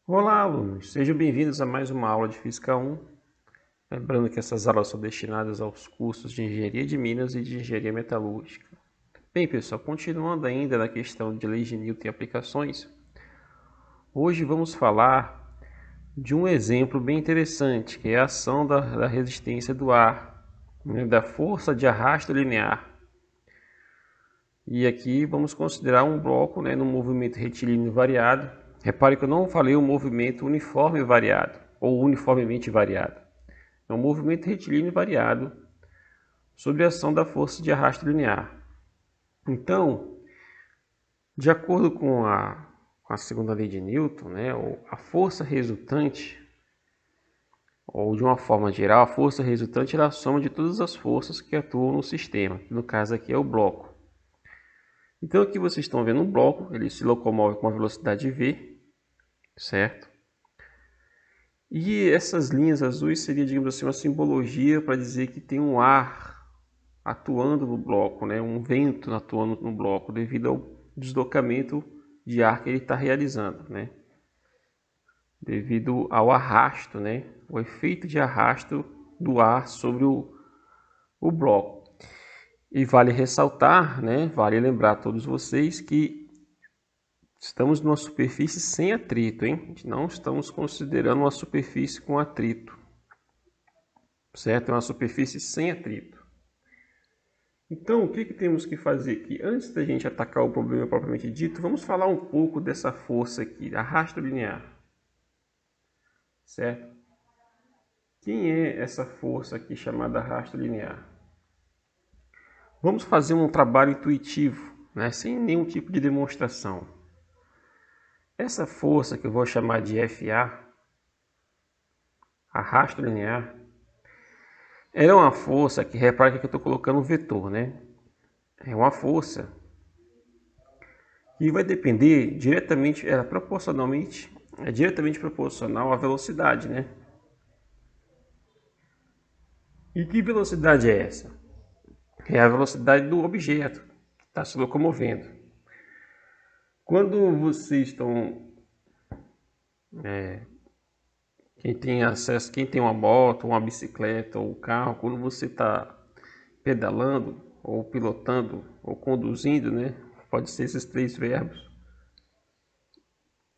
Olá, alunos! Sejam bem-vindos a mais uma aula de Física 1. Lembrando que essas aulas são destinadas aos cursos de Engenharia de Minas e de Engenharia Metalúrgica. Bem, pessoal, continuando ainda na questão de leis de Newton e aplicações, hoje vamos falar de um exemplo bem interessante, que é a ação da resistência do ar, né, da força de arrasto linear. E aqui vamos considerar um bloco, né, no movimento retilíneo variado. Repare que eu não falei o movimento uniforme variado, ou uniformemente variado. É um movimento retilíneo variado sobre a ação da força de arrasto linear. Então, de acordo com a segunda lei de Newton, né, a força resultante, ou de uma forma geral, a força resultante é a soma de todas as forças que atuam no sistema, que no caso aqui é o bloco. Então aqui vocês estão vendo um bloco, ele se locomove com uma velocidade v, certo? E essas linhas azuis seria, digamos assim, uma simbologia para dizer que tem um ar atuando no bloco, né? Um vento atuando no bloco devido ao deslocamento de ar que ele está realizando, né? Devido ao arrasto, né? O efeito de arrasto do ar sobre o bloco. E vale ressaltar, né? Vale lembrar a todos vocês que estamos numa superfície sem atrito, hein? Não estamos considerando uma superfície com atrito, certo? É uma superfície sem atrito. Então, o que temos que fazer aqui? Antes da gente atacar o problema propriamente dito, vamos falar um pouco dessa força aqui, arrasto linear, certo? Quem é essa força aqui chamada arrasto linear? Vamos fazer um trabalho intuitivo, né? Sem nenhum tipo de demonstração. Essa força que eu vou chamar de FA, arrasto linear, ela é uma força que, repara que eu estou colocando um vetor, né? É uma força que vai depender diretamente, é diretamente proporcional à velocidade, né? E que velocidade é essa? É a velocidade do objeto que está se locomovendo. Quando vocês estão quem tem acesso, quem tem uma moto, uma bicicleta ou um carro, quando você está pedalando, ou pilotando, ou conduzindo, né? Pode ser esses três verbos,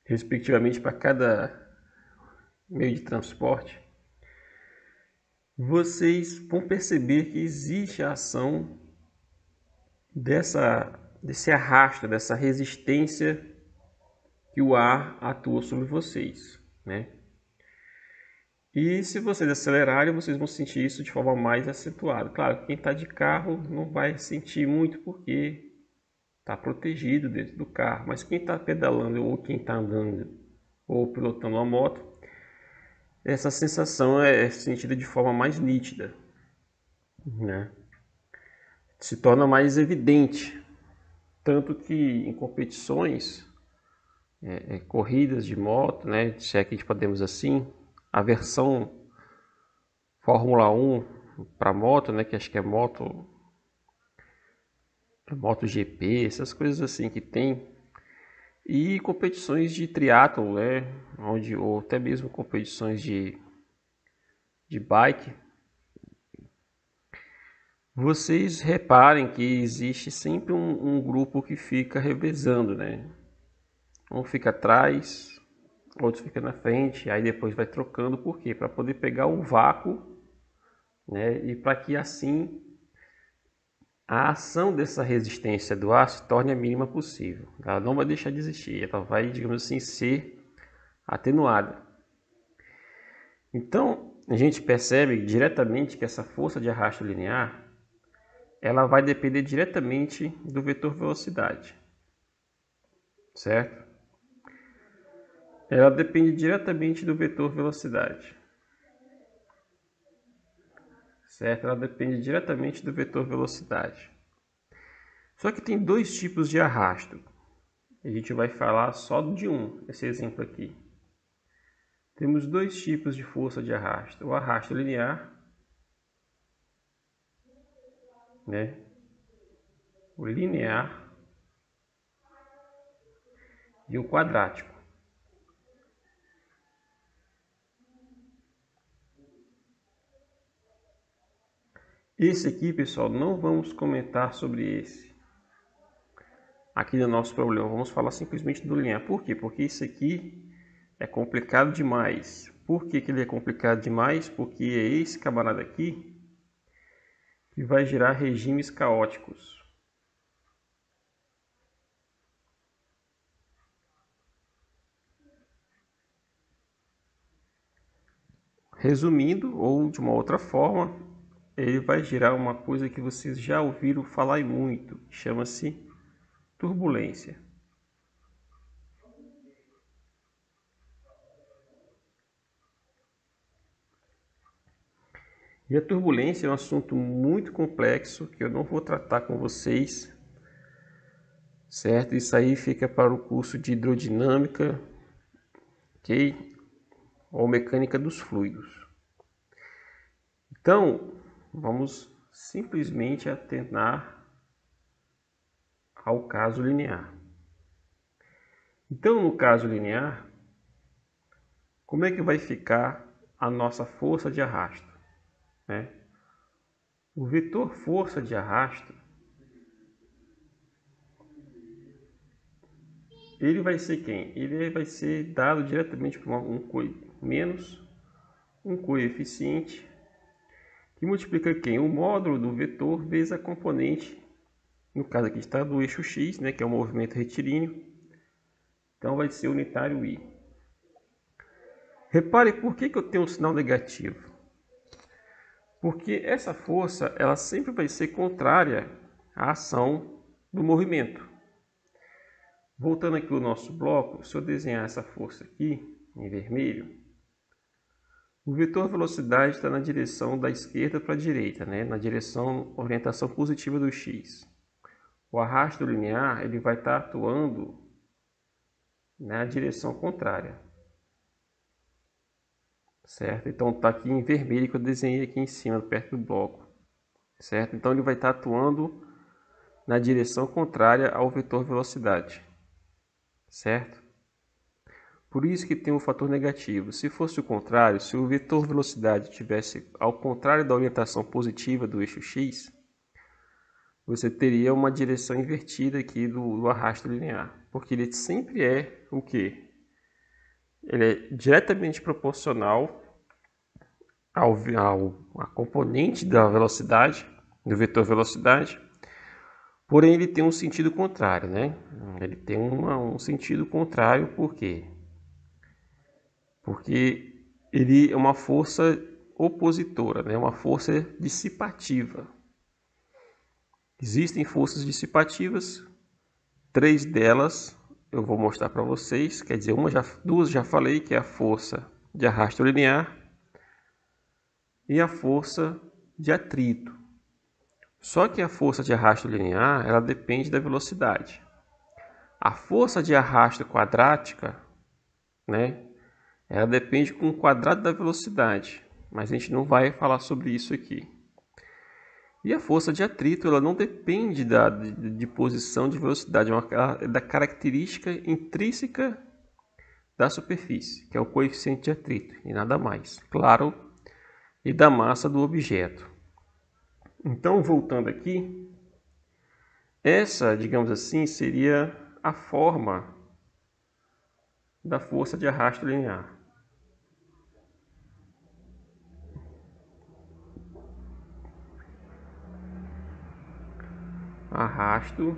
respectivamente para cada meio de transporte. Vocês vão perceber que existe a ação desse arrasto, dessa resistência que o ar atua sobre vocês, né? E se vocês acelerarem, vocês vão sentir isso de forma mais acentuada. Claro, quem está de carro não vai sentir muito porque está protegido dentro do carro. Mas quem está pedalando ou quem está andando ou pilotando uma moto, essa sensação é sentida de forma mais nítida, né? Se torna mais evidente. Tanto que em competições, corridas de moto, né, se é que podemos assim, a versão Fórmula 1 para moto, né, que acho que é MotoGP, essas coisas assim que tem, e competições de triatlo, né, ou até mesmo competições de bike. Vocês reparem que existe sempre um grupo que fica revezando, né? Um fica atrás, outro fica na frente, aí depois vai trocando. Por quê? Para poder pegar um vácuo, né? E para que assim a ação dessa resistência do ar se torne a mínima possível. Ela não vai deixar de existir, ela vai, digamos assim, ser atenuada. Então, a gente percebe diretamente que essa força de arrasto linear ela vai depender diretamente do vetor velocidade, certo? Ela depende diretamente do vetor velocidade. certo? Ela depende diretamente do vetor velocidade. Só que tem dois tipos de arrasto. A gente vai falar só de um, esse exemplo aqui. Temos dois tipos de força de arrasto. O arrasto linear, né? O linear e o quadrático. Esse aqui, pessoal, não vamos comentar sobre esse. Aqui no nosso problema, vamos falar simplesmente do linear. Por quê? Porque isso aqui é complicado demais. Por que ele é complicado demais? Porque é esse camarada aqui que vai gerar regimes caóticos. Resumindo, ou de uma outra forma, ele vai gerar uma coisa que vocês já ouviram falar muito, chama-se turbulência. E a turbulência é um assunto muito complexo que eu não vou tratar com vocês, certo? Isso aí fica para o curso de hidrodinâmica, ok? Ou mecânica dos fluidos. Então, vamos simplesmente atentar ao caso linear. Então, no caso linear, como é que vai ficar a nossa força de arrasto, né? O vetor força de arrasto, ele vai ser quem? Ele vai ser dado diretamente por menos um coeficiente que multiplica quem? O módulo do vetor vezes a componente, no caso aqui está do eixo x, né, que é o movimento retilíneo. Então vai ser unitário I. Repare por que eu tenho um sinal negativo. Porque essa força ela sempre vai ser contrária à ação do movimento. Voltando aqui ao nosso bloco, se eu desenhar essa força aqui, em vermelho, o vetor velocidade está na direção da esquerda para a direita, né? Na direção, orientação positiva do x. O arrasto linear ele vai estar atuando na direção contrária. Certo? Então está aqui em vermelho que eu desenhei aqui em cima, perto do bloco. Certo? Então ele vai estar atuando na direção contrária ao vetor velocidade. Certo? Por isso que tem um fator negativo. Se fosse o contrário, se o vetor velocidade estivesse ao contrário da orientação positiva do eixo x, você teria uma direção invertida aqui do arrasto linear. Porque ele sempre é o quê? Ele é diretamente proporcional à componente da velocidade, do vetor velocidade, porém ele tem um sentido contrário, né? Ele tem um sentido contrário, por quê? Porque ele é uma força opositora, né? Uma força dissipativa. Existem forças dissipativas, 3 delas eu vou mostrar para vocês, quer dizer, duas já falei, que é a força de arrasto linear e a força de atrito. Só que a força de arrasto linear, ela depende da velocidade. A força de arrasto quadrática, né, ela depende com o quadrado da velocidade, mas a gente não vai falar sobre isso aqui. E a força de atrito, ela não depende de posição de velocidade, é da característica intrínseca da superfície, que é o coeficiente de atrito, e nada mais. Claro, e da massa do objeto. Então, voltando aqui, essa, digamos assim, seria a forma da força de arrasto linear. Arrasto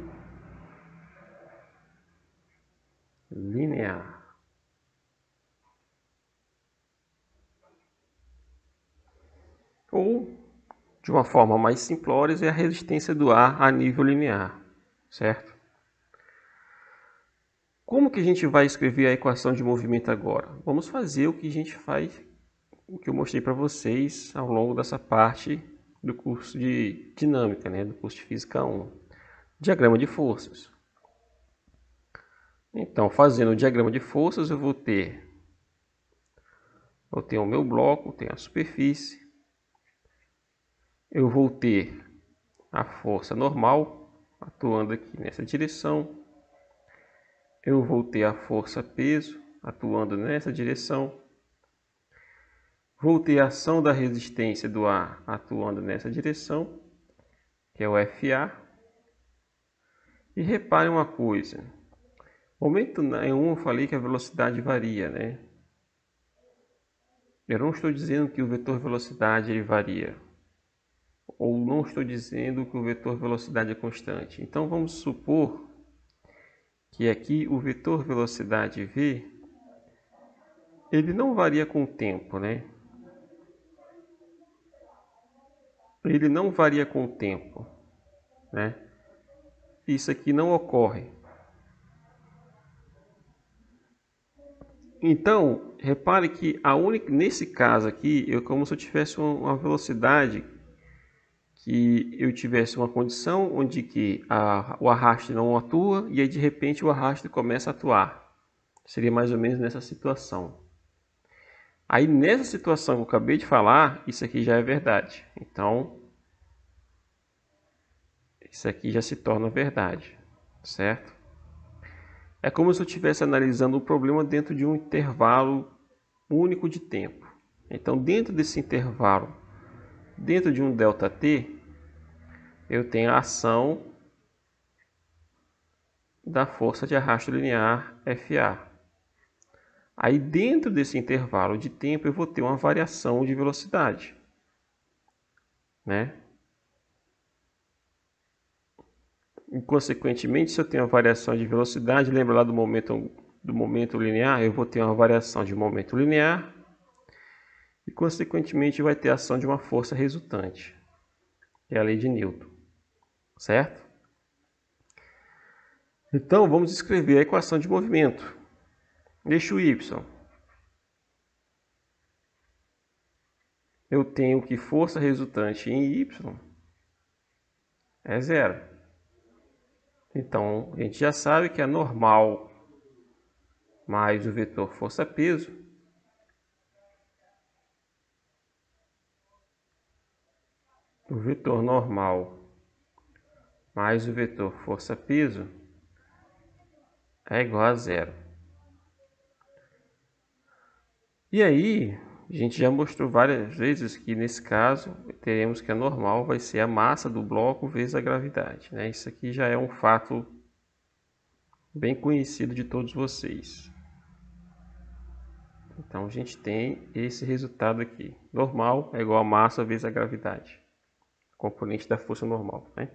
linear. Ou, de uma forma mais simplória, é a resistência do ar a nível linear, certo? Como que a gente vai escrever a equação de movimento agora? Vamos fazer o que a gente faz, o que eu mostrei para vocês ao longo dessa parte do curso de dinâmica, né? Do curso de física 1. Diagrama de forças. Então, fazendo o diagrama de forças, eu tenho o meu bloco, tenho a superfície, eu vou ter a força normal atuando aqui nessa direção, eu vou ter a força peso atuando nessa direção, vou ter a ação da resistência do ar atuando nessa direção, que é o FA. E repare uma coisa, momento nenhum eu falei que a velocidade varia, né? Eu não estou dizendo que o vetor velocidade ele varia, ou não estou dizendo que o vetor velocidade é constante. Então vamos supor que aqui o vetor velocidade v ele não varia com o tempo, né? Ele não varia com o tempo, né? Isso aqui não ocorre. Então, repare que nesse caso aqui, como se eu tivesse uma velocidade que eu tivesse uma condição onde que o arraste não atua e aí de repente o arraste começa a atuar. Seria mais ou menos nessa situação. Aí nessa situação que eu acabei de falar, isso aqui já é verdade. Então, isso aqui já se torna verdade, certo? É como se eu estivesse analisando o problema dentro de um intervalo único de tempo. Então, dentro desse intervalo, dentro de um ΔT, eu tenho a ação da força de arrasto linear FA. Aí, dentro desse intervalo de tempo, eu vou ter uma variação de velocidade, né? E, consequentemente, se eu tenho uma variação de velocidade, lembra lá do momento linear? Eu vou ter uma variação de momento linear e, consequentemente, vai ter a ação de uma força resultante, que é a lei de Newton, certo? Então, vamos escrever a equação de movimento. Eixo Y. Eu tenho que força resultante em Y é zero. Então, a gente já sabe que a normal mais o vetor força-peso o vetor normal mais o vetor força-peso é igual a zero. E aí, a gente já mostrou várias vezes que nesse caso teremos que a normal vai ser a massa do bloco vezes a gravidade, né? Isso aqui já é um fato bem conhecido de todos vocês. Então a gente tem esse resultado aqui. Normal é igual a massa vezes a gravidade, componente da força normal, né?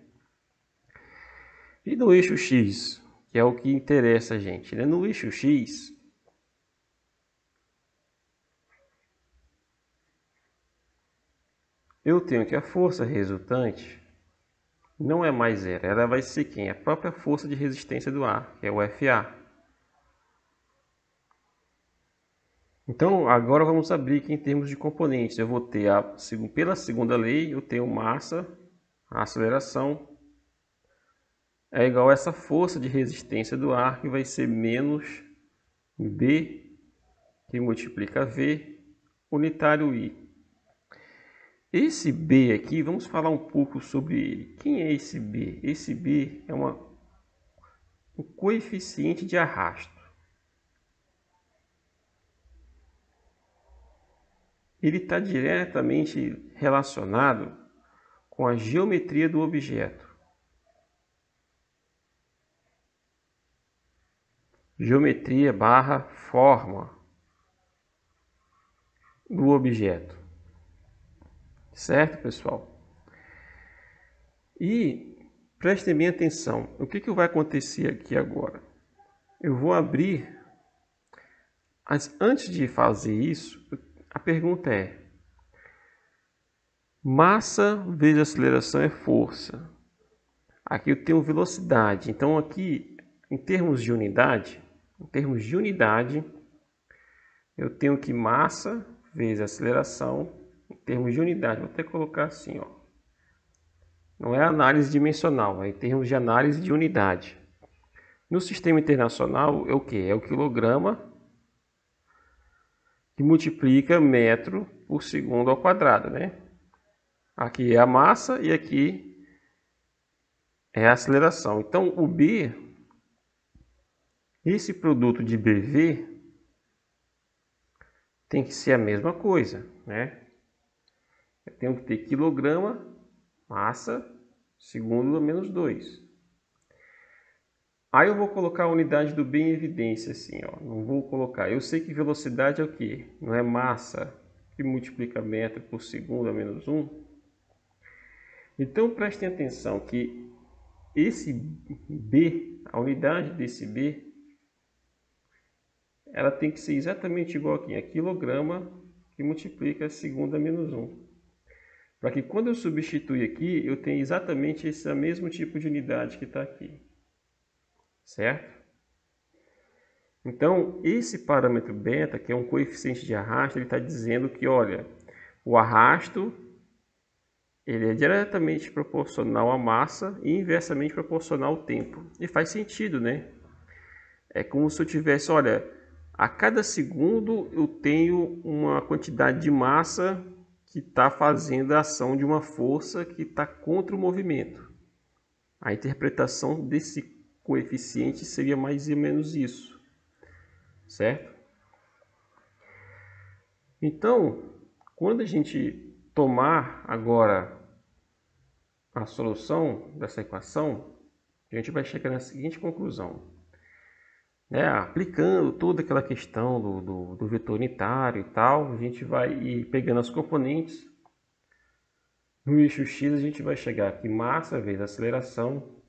E no eixo X, que é o que interessa a gente, né? No eixo X, eu tenho que a força resultante não é mais zero, ela vai ser quem? A própria força de resistência do ar, que é o FA. Então, agora vamos abrir aqui em termos de componentes. Eu vou ter, pela segunda lei, eu tenho massa, a aceleração, é igual a essa força de resistência do ar, que vai ser menos B, que multiplica V, unitário I. Esse B aqui, vamos falar um pouco sobre ele. Quem é esse B? Esse B é um coeficiente de arrasto. Ele está diretamente relacionado com a geometria do objeto. Geometria barra forma do objeto. Certo, pessoal? E prestem bem atenção. O que vai acontecer aqui agora? Eu vou abrir. Mas antes de fazer isso, a pergunta é: massa vezes aceleração é força. Aqui eu tenho velocidade. Então aqui, em termos de unidade, eu tenho que massa vezes aceleração, em termos de unidade, vou até colocar assim, ó. não é análise dimensional, é em termos de análise de unidade. No sistema internacional é o que? É o quilograma que multiplica metro por segundo ao quadrado, né? Aqui é a massa e aqui é a aceleração. Então o B, esse produto de BV tem que ser a mesma coisa, né? Eu tenho que ter quilograma, massa, segundo menos 2. Aí eu vou colocar a unidade do B em evidência assim, ó. Não vou colocar. Eu sei que velocidade é o quê? Não é massa que multiplica metro por segundo a menos 1? Então prestem atenção que esse B, a unidade desse B, ela tem que ser exatamente igual aqui, a quilograma que multiplica segundo a menos 1. Para que quando eu substituir aqui, eu tenha exatamente esse mesmo tipo de unidade que está aqui. Certo? Então, esse parâmetro beta, que é um coeficiente de arrasto, ele está dizendo que, olha, o arrasto ele é diretamente proporcional à massa e inversamente proporcional ao tempo. E faz sentido, né? É como se eu tivesse, olha, a cada segundo eu tenho uma quantidade de massa que está fazendo a ação de uma força que está contra o movimento. A interpretação desse coeficiente seria mais ou menos isso, certo? Então, quando a gente tomar agora a solução dessa equação, a gente vai chegar na seguinte conclusão. Aplicando toda aquela questão do vetor unitário e tal, a gente vai ir pegando as componentes. No eixo x a gente vai chegar que massa vezes aceleração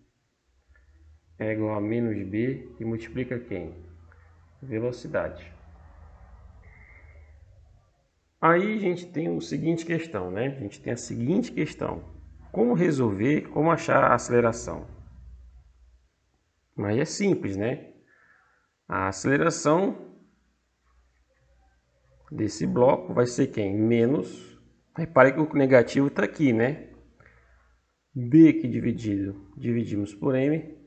é igual a menos b, que multiplica quem? Velocidade. Aí a gente tem a seguinte questão, né? A gente tem a seguinte questão. Como resolver, como achar a aceleração? Mas é simples, né? A aceleração desse bloco vai ser quem? Menos. Repare que o negativo está aqui, né? B que dividimos por m,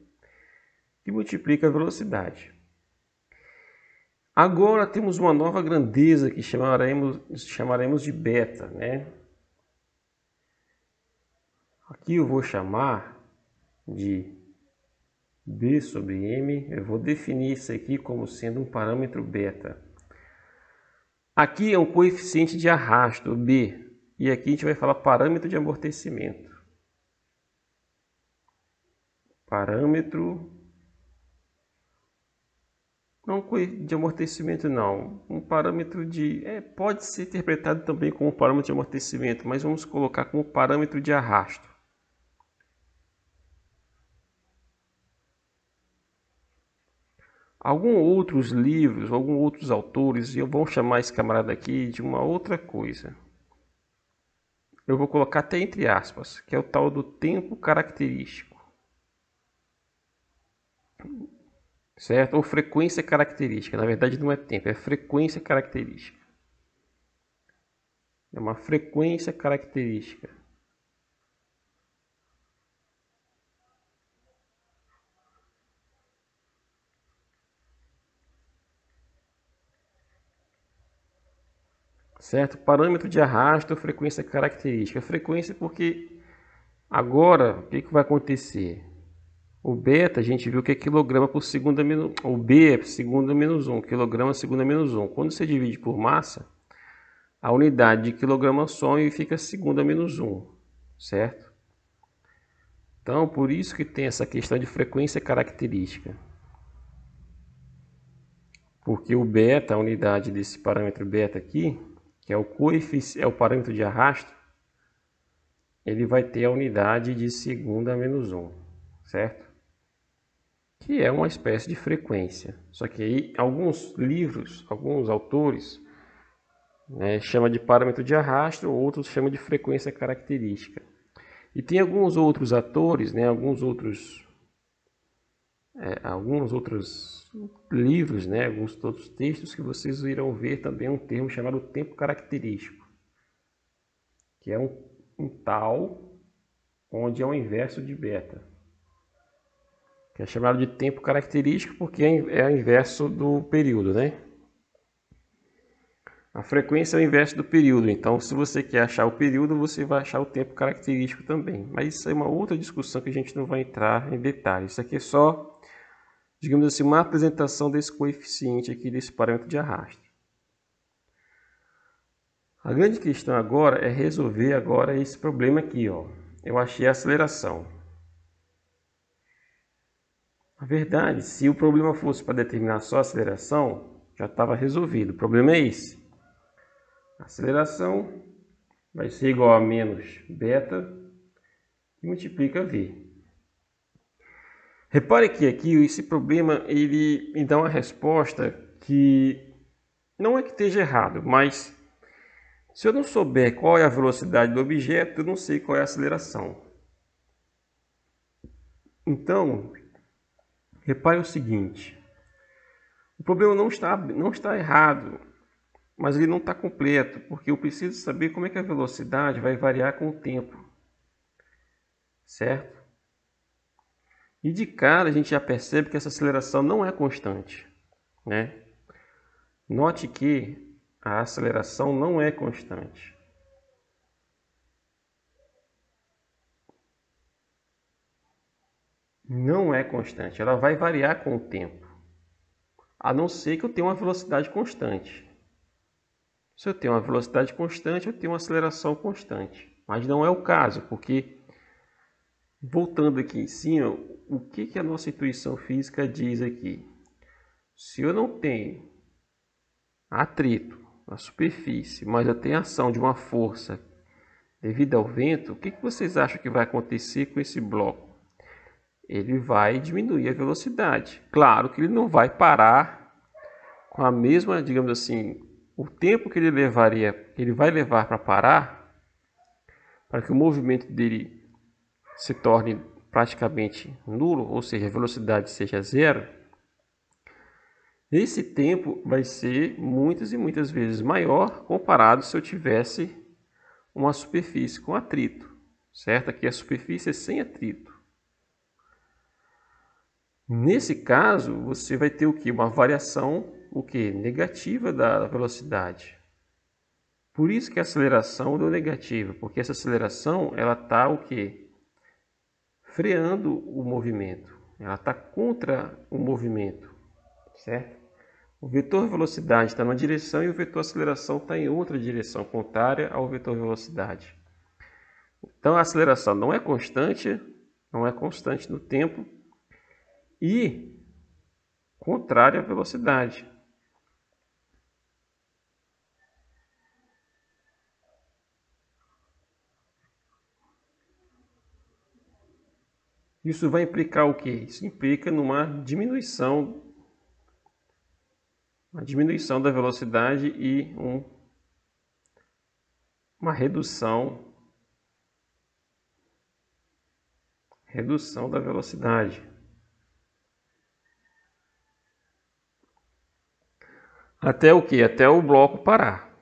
que multiplica a velocidade. Agora temos uma nova grandeza que chamaremos de beta, né? Aqui eu vou chamar de B sobre m, eu vou definir isso aqui como sendo um parâmetro beta. Aqui é um coeficiente de arrasto, B, e aqui a gente vai falar parâmetro de amortecimento. Parâmetro, não de amortecimento não, um parâmetro de, pode ser interpretado também como parâmetro de amortecimento, mas vamos colocar como parâmetro de arrasto. Alguns outros livros, alguns outros autores, eu vou chamar esse camarada aqui de uma outra coisa. Eu vou colocar até entre aspas, que é o tal do tempo característico. Certo? Ou frequência característica. Na verdade não é tempo, é frequência característica. É uma frequência característica. Certo? Parâmetro de arrasto, frequência característica. Frequência porque agora o que vai acontecer? O beta a gente viu que é quilograma por segundo a menos 1. O B é segundo a menos 1, quilograma segundo a menos 1. Quando você divide por massa, a unidade de quilograma some e fica segundo a menos 1, certo? Então, por isso que tem essa questão de frequência característica. Porque o beta, a unidade desse parâmetro beta aqui, que é o parâmetro de arrasto, ele vai ter a unidade de segundo a menos 1, certo? Que é uma espécie de frequência. Só que aí alguns livros, alguns autores, chama de parâmetro de arrasto, outros chamam de frequência característica. E tem alguns outros atores, alguns outros livros, alguns outros textos que vocês irão ver também um termo chamado tempo característico, que é um tal onde é o inverso de beta, que é chamado de tempo característico porque é o inverso do período, né? A frequência é o inverso do período, então se você quer achar o período, você vai achar o tempo característico também. Mas isso é uma outra discussão que a gente não vai entrar em detalhes. Isso aqui é só, digamos assim, uma apresentação desse coeficiente aqui, desse parâmetro de arrasto. A grande questão agora é resolver agora esse problema aqui, ó. Eu achei a aceleração. Na verdade, se o problema fosse para determinar só a aceleração, já estava resolvido. O problema é esse. A aceleração vai ser igual a menos beta e multiplica v. Repare que aqui esse problema ele me dá uma resposta que não é que esteja errado, mas se eu não souber qual é a velocidade do objeto, eu não sei qual é a aceleração. Então, repare o seguinte, o problema não está errado, mas ele não está completo, porque eu preciso saber como é que a velocidade vai variar com o tempo, certo? E de cara a gente já percebe que essa aceleração não é constante, né? Note que a aceleração não é constante. Não é constante, ela vai variar com o tempo, a não ser que eu tenha uma velocidade constante. Se eu tenho uma velocidade constante, eu tenho uma aceleração constante. Mas não é o caso, porque, voltando aqui em cima, o que a nossa intuição física diz aqui? Se eu não tenho atrito na superfície, mas eu tenho ação de uma força devido ao vento, o que vocês acham que vai acontecer com esse bloco? Ele vai diminuir a velocidade. Claro que ele não vai parar com a mesma, digamos assim, o tempo que ele vai levar para parar, para que o movimento dele se torne praticamente nulo, ou seja, a velocidade seja zero, esse tempo vai ser muitas e muitas vezes maior comparado se eu tivesse uma superfície com atrito, certo? Aqui a superfície é sem atrito. Nesse caso, você vai ter o que? Uma variação negativa da velocidade. Por isso que a aceleração deu negativa, porque essa aceleração ela está o que? Freando o movimento. Ela está contra o movimento, certo? O vetor velocidade está numa direção e o vetor aceleração está em outra direção, contrária ao vetor velocidade. Então a aceleração não é constante no tempo e contrária à velocidade. Isso vai implicar o quê? Isso implica numa diminuição da velocidade e uma redução da velocidade. Até o quê? Até o bloco parar.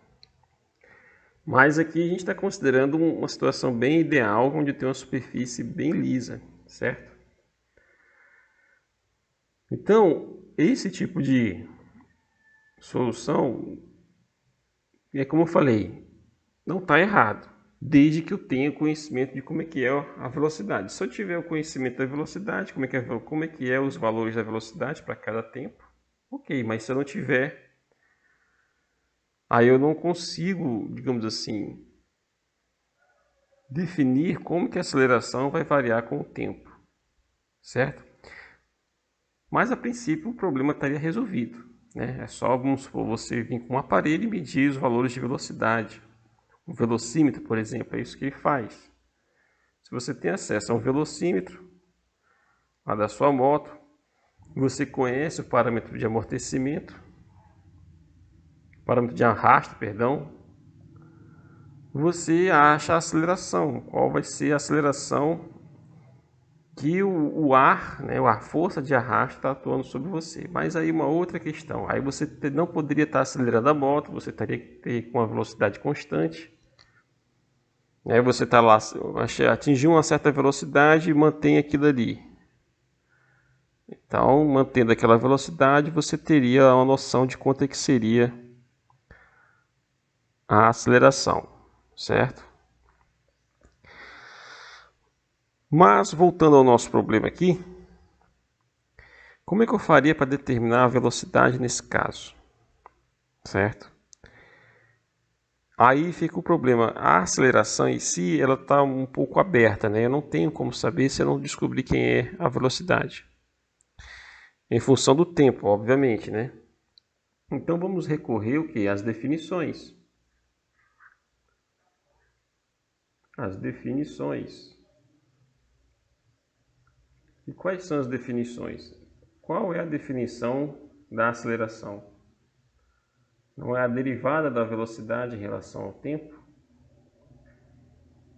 Mas aqui a gente está considerando uma situação bem ideal, onde tem uma superfície bem lisa, certo? Então, esse tipo de solução, é como eu falei, não está errado, desde que eu tenha conhecimento de como é que é a velocidade. Se eu tiver o conhecimento da velocidade, como é que é os valores da velocidade para cada tempo, ok, mas se eu não tiver, aí eu não consigo, digamos assim, definir como que a aceleração vai variar com o tempo, certo? Mas a princípio o problema estaria resolvido, né? É só, vamos supor, você vir com um aparelho e medir os valores de velocidade. Um velocímetro, por exemplo, é isso que ele faz. Se você tem acesso a um velocímetro lá da sua moto, você conhece o parâmetro de amortecimento, parâmetro de arrasto, perdão, você acha a aceleração, qual vai ser a aceleração que o ar, né, a força de arrasto está atuando sobre você. Mas aí uma outra questão, aí você não poderia estar acelerando a moto, você teria que ter com uma velocidade constante. Aí você está lá, atingiu uma certa velocidade e mantém aquilo ali. Então, mantendo aquela velocidade, você teria uma noção de quanto é que seria a aceleração, certo? Mas, voltando ao nosso problema aqui, como é que eu faria para determinar a velocidade nesse caso, certo? Aí fica o problema, a aceleração em si, ela está um pouco aberta, né? Eu não tenho como saber se eu não descobrir quem é a velocidade. Em função do tempo, obviamente, né? Então vamos recorrer o quê? Às definições. As definições. E quais são as definições? Qual é a definição da aceleração? Não é a derivada da velocidade em relação ao tempo?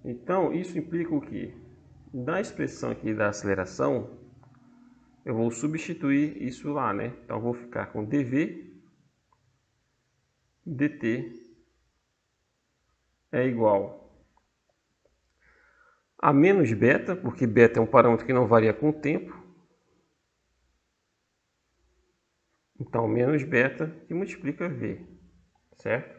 Então, isso implica o quê? Na expressão aqui da aceleração, eu vou substituir isso lá, né? Então, eu vou ficar com dv dt é igual a menos beta, porque beta é um parâmetro que não varia com o tempo. Então, menos beta que multiplica v, certo?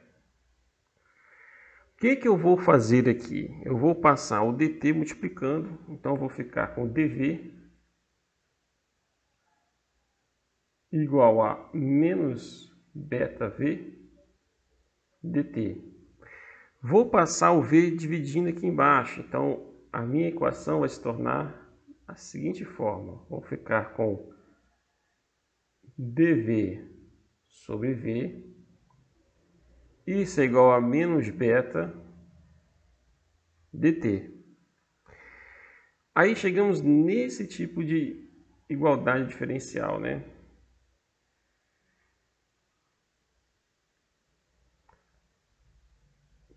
O que eu vou fazer aqui? Eu vou passar o dt multiplicando, então eu vou ficar com dv igual a menos beta v dt. Vou passar o v dividindo aqui embaixo, então a minha equação vai se tornar a seguinte forma. Vou ficar com dv sobre v, isso é igual a menos beta dt. Aí chegamos nesse tipo de igualdade diferencial, né?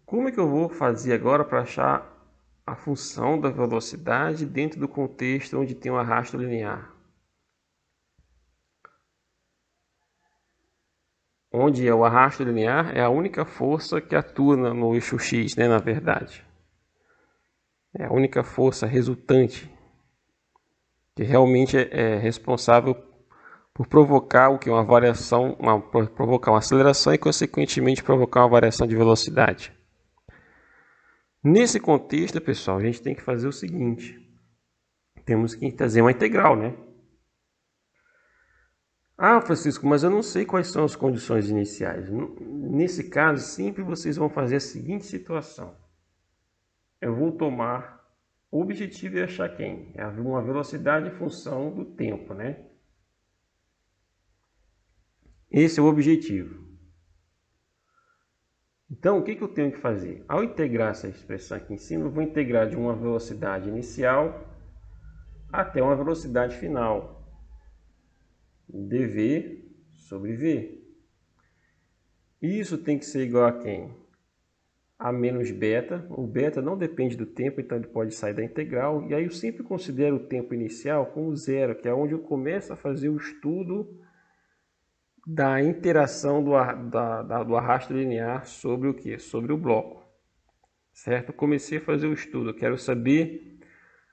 Como é que eu vou fazer agora para achar a função da velocidade dentro do contexto onde tem um arrasto linear? Onde é o arrasto linear é a única força que atua no eixo X, né, na verdade. É a única força resultante que realmente é responsável por provocar o que uma variação, provocar uma aceleração e consequentemente provocar uma variação de velocidade. Nesse contexto, pessoal, a gente tem que fazer o seguinte: temos que trazer uma integral, né? Ah, Francisco, mas eu não sei quais são as condições iniciais. Nesse caso, sempre vocês vão fazer a seguinte situação. Eu vou tomar o objetivo e achar quem? É uma velocidade em função do tempo, né? Esse é o objetivo. Então, o que eu tenho que fazer? Ao integrar essa expressão aqui em cima, eu vou integrar de uma velocidade inicial até uma velocidade final. dv sobre v. Isso tem que ser igual a quem? A menos beta. O beta não depende do tempo, então ele pode sair da integral. E aí eu sempre considero o tempo inicial como zero, que é onde eu começo a fazer o estudo da interação do arrasto linear sobre o quê? Sobre o bloco. Certo? Eu comecei a fazer o estudo. Eu quero saber,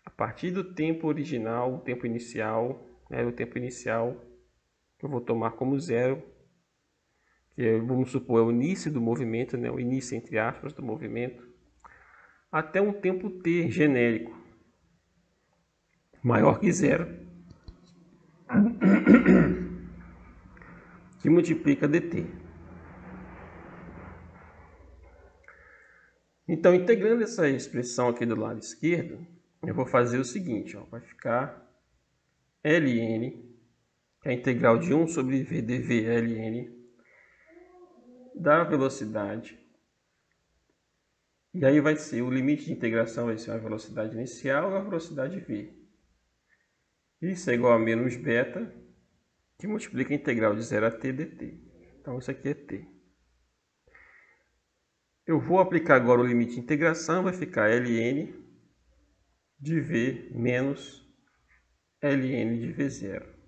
a partir do tempo original, o tempo inicial, né, o tempo inicial que eu vou tomar como zero, que vamos supor é o início do movimento, né, o início entre aspas do movimento, até um tempo t genérico, maior que zero, que multiplica dt. Então, integrando essa expressão aqui do lado esquerdo, eu vou fazer o seguinte, ó, vai ficar ln, que é a integral de 1 sobre v dv ln, da velocidade. E aí vai ser, o limite de integração vai ser a velocidade inicial e a velocidade v. Isso é igual a menos beta, que multiplica a integral de 0 a t dt. Então isso aqui é t. Eu vou aplicar agora o limite de integração, vai ficar ln de v menos ln de v0.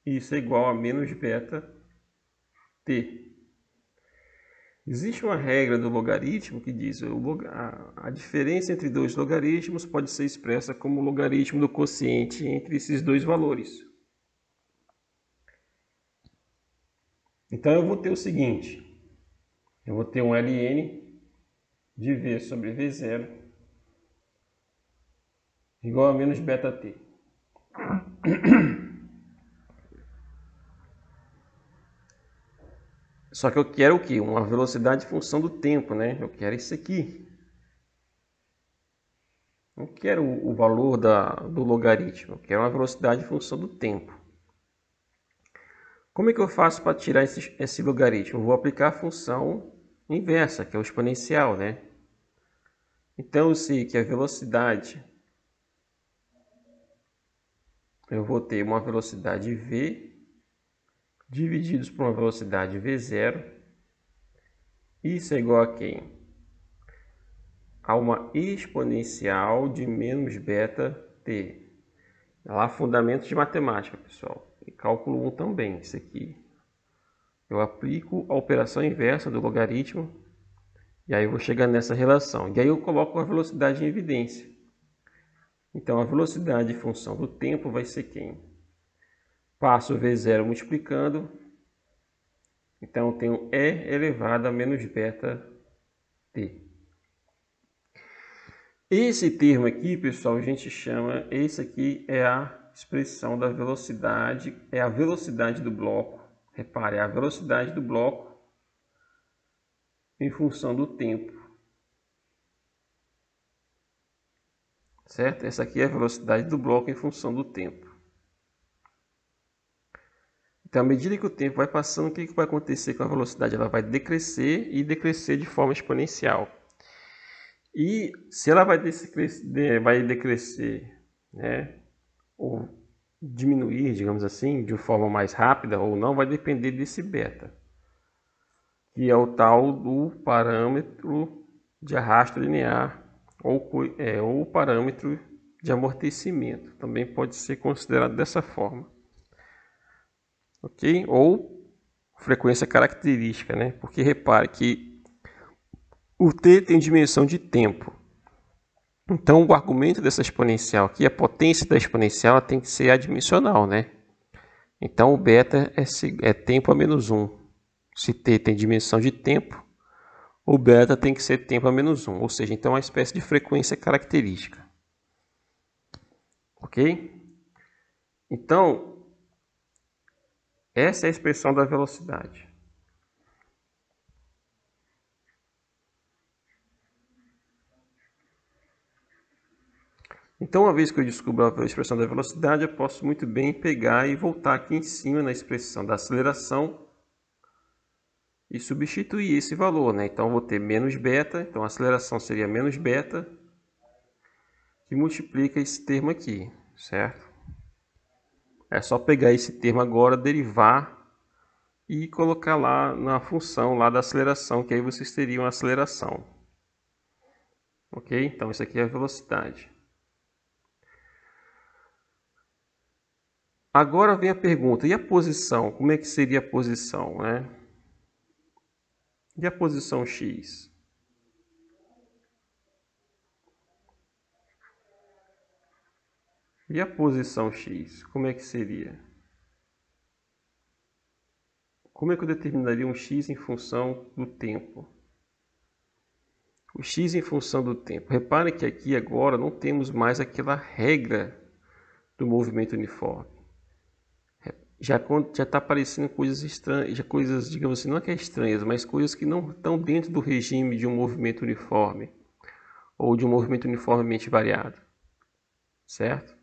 Isso é igual a menos beta t. Existe uma regra do logaritmo que diz a diferença entre dois logaritmos pode ser expressa como o logaritmo do quociente entre esses dois valores. Então eu vou ter o seguinte, eu vou ter um ln de v sobre v0 igual a menos beta-t. Só que eu quero o quê? Uma velocidade em função do tempo, né? Eu quero isso aqui. Não quero o valor do logaritmo, eu quero uma velocidade em função do tempo. Como é que eu faço para tirar esse logaritmo? Eu vou aplicar a função inversa, que é o exponencial, né? Então eu sei que a velocidade, eu vou ter uma velocidade v divididos por uma velocidade v0. Isso é igual a quem? A uma exponencial de menos beta-t. Lá, fundamentos de matemática, pessoal. E cálculo 1 também, isso aqui. Eu aplico a operação inversa do logaritmo e aí eu vou chegar nessa relação. E aí eu coloco a velocidade em evidência. Então a velocidade em função do tempo vai ser quem? Passo o v0 multiplicando. Então eu tenho e elevado a menos beta t. Esse termo aqui, pessoal, a gente chama, esse aqui é a expressão da velocidade, é a velocidade do bloco. Repare, é a velocidade do bloco em função do tempo. Certo? Essa aqui é a velocidade do bloco em função do tempo. Então, à medida que o tempo vai passando, o que vai acontecer com a velocidade? Ela vai decrescer e decrescer de forma exponencial. E se ela vai decrescer, né, ou diminuir, digamos assim, de forma mais rápida ou não, vai depender desse beta, que é o tal do parâmetro de arrasto linear ou o parâmetro de amortecimento. Também pode ser considerado dessa forma. Ok? Ou frequência característica, né? Porque repare que o t tem dimensão de tempo. Então, o argumento dessa exponencial aqui, a potência da exponencial, ela tem que ser adimensional, né? Então, o beta é tempo a menos 1. Se t tem dimensão de tempo, o beta tem que ser tempo a menos 1. Ou seja, então é uma espécie de frequência característica. Ok? Então, essa é a expressão da velocidade. Então, uma vez que eu descubro a expressão da velocidade, eu posso muito bem pegar e voltar aqui em cima na expressão da aceleração e substituir esse valor, né? Então, eu vou ter menos beta, então a aceleração seria menos beta, que multiplica esse termo aqui, certo? É só pegar esse termo agora, derivar e colocar lá na função lá da aceleração, que aí vocês teriam a aceleração. Ok? Então, isso aqui é a velocidade. Agora vem a pergunta, e a posição? Como é que seria a posição, né? E a posição x? E a posição x? Como é que seria? Como é que eu determinaria um x em função do tempo? O x em função do tempo. Repare que aqui agora não temos mais aquela regra do movimento uniforme. Já está aparecendo coisas estranhas, já coisas, digamos assim, não é que é estranhas, mas coisas que não estão dentro do regime de um movimento uniforme ou de um movimento uniformemente variado, certo?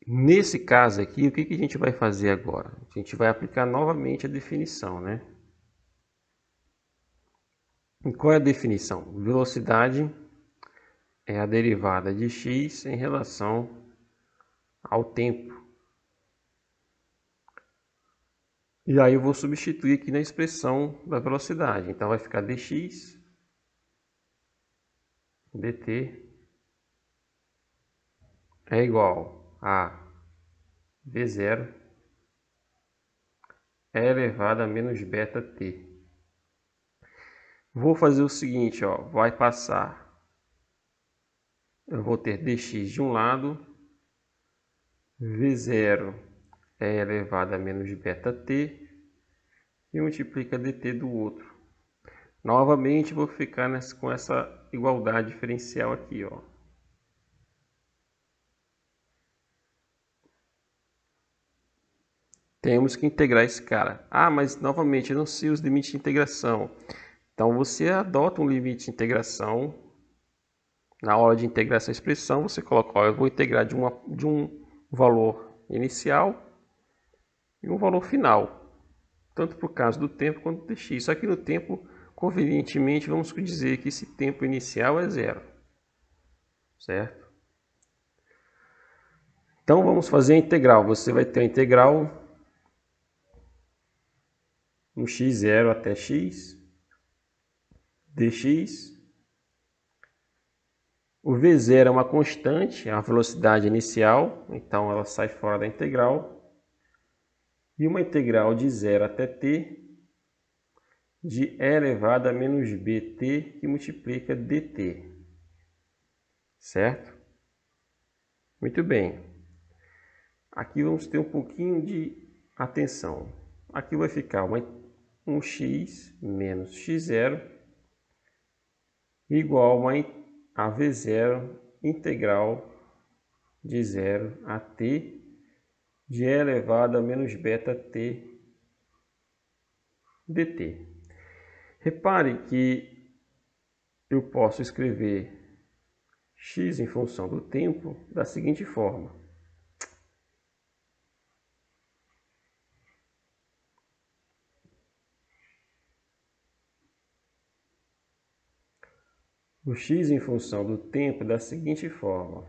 Nesse caso aqui, o que a gente vai fazer agora? A gente vai aplicar novamente a definição, né? E qual é a definição? Velocidade é a derivada de x em relação ao tempo. E aí eu vou substituir aqui na expressão da velocidade. Então vai ficar dx dt é igual a v0 e elevado a menos beta t. Vou fazer o seguinte, ó, vai passar. Eu vou ter dx de um lado, v0 e elevado a menos beta t e multiplica dt do outro. Novamente vou ficar com essa igualdade diferencial aqui, ó. Temos que integrar esse cara. Ah, mas novamente eu não sei os limites de integração. Então você adota um limite de integração. Na hora de integrar essa expressão, você coloca, ó, eu vou integrar de um valor inicial e um valor final. Tanto para o caso do tempo quanto do dx. Só que no tempo, convenientemente, vamos dizer que esse tempo inicial é zero. Certo? Então vamos fazer a integral. Você vai ter a integral no x0 até x dx. O v0 é uma constante, é a velocidade inicial, então ela sai fora da integral. E uma integral de 0 até t de e elevado a menos bt que multiplica dt. Certo? Muito bem. Aqui vamos ter um pouquinho de atenção. Aqui vai ficar um x menos x0 igual a v0 integral de 0 a t de e elevado a menos beta t dt. Repare que eu posso escrever x em função do tempo da seguinte forma. O x em função do tempo da seguinte forma.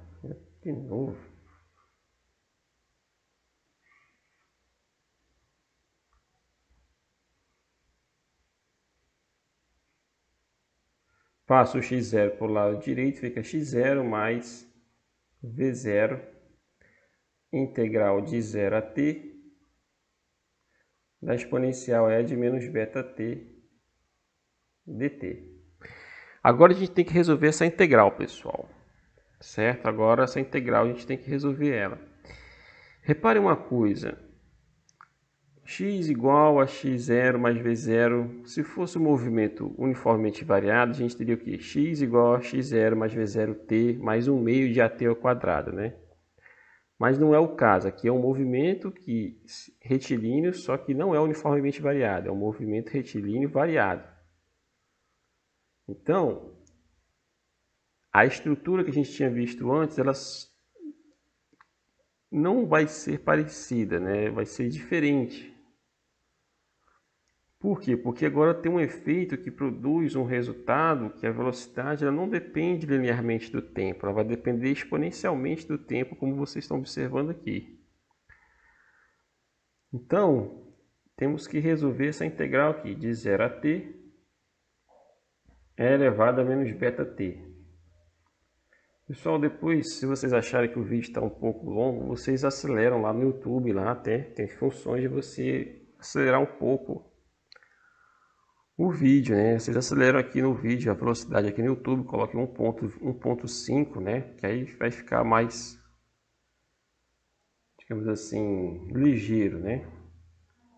De novo. Passo o x0 para o lado direito, fica x0 mais v0 integral de 0 a t da exponencial e de menos beta t dt. Agora a gente tem que resolver essa integral, pessoal. Certo? Agora essa integral a gente tem que resolver ela. Repare uma coisa. X igual a x0 mais v0. Se fosse um movimento uniformemente variado, a gente teria o quê? X igual a x0 mais v0t mais 1 meio de at ao quadrado, né? Mas não é o caso. Aqui é um movimento retilíneo, só que não é uniformemente variado. É um movimento retilíneo variado. Então, a estrutura que a gente tinha visto antes, ela não vai ser parecida, né? Vai ser diferente. Por quê? Porque agora tem um efeito que produz um resultado que a velocidade ela não depende linearmente do tempo, ela vai depender exponencialmente do tempo, como vocês estão observando aqui. Então, temos que resolver essa integral aqui, de 0 a t e elevado a menos beta t. Pessoal, depois, se vocês acharem que o vídeo está um pouco longo, vocês aceleram lá no YouTube, lá até tem funções de você acelerar um pouco o vídeo, né? Vocês aceleram aqui no vídeo a velocidade aqui no YouTube, coloquem 1.5, né? Que aí vai ficar mais, digamos assim, ligeiro, né?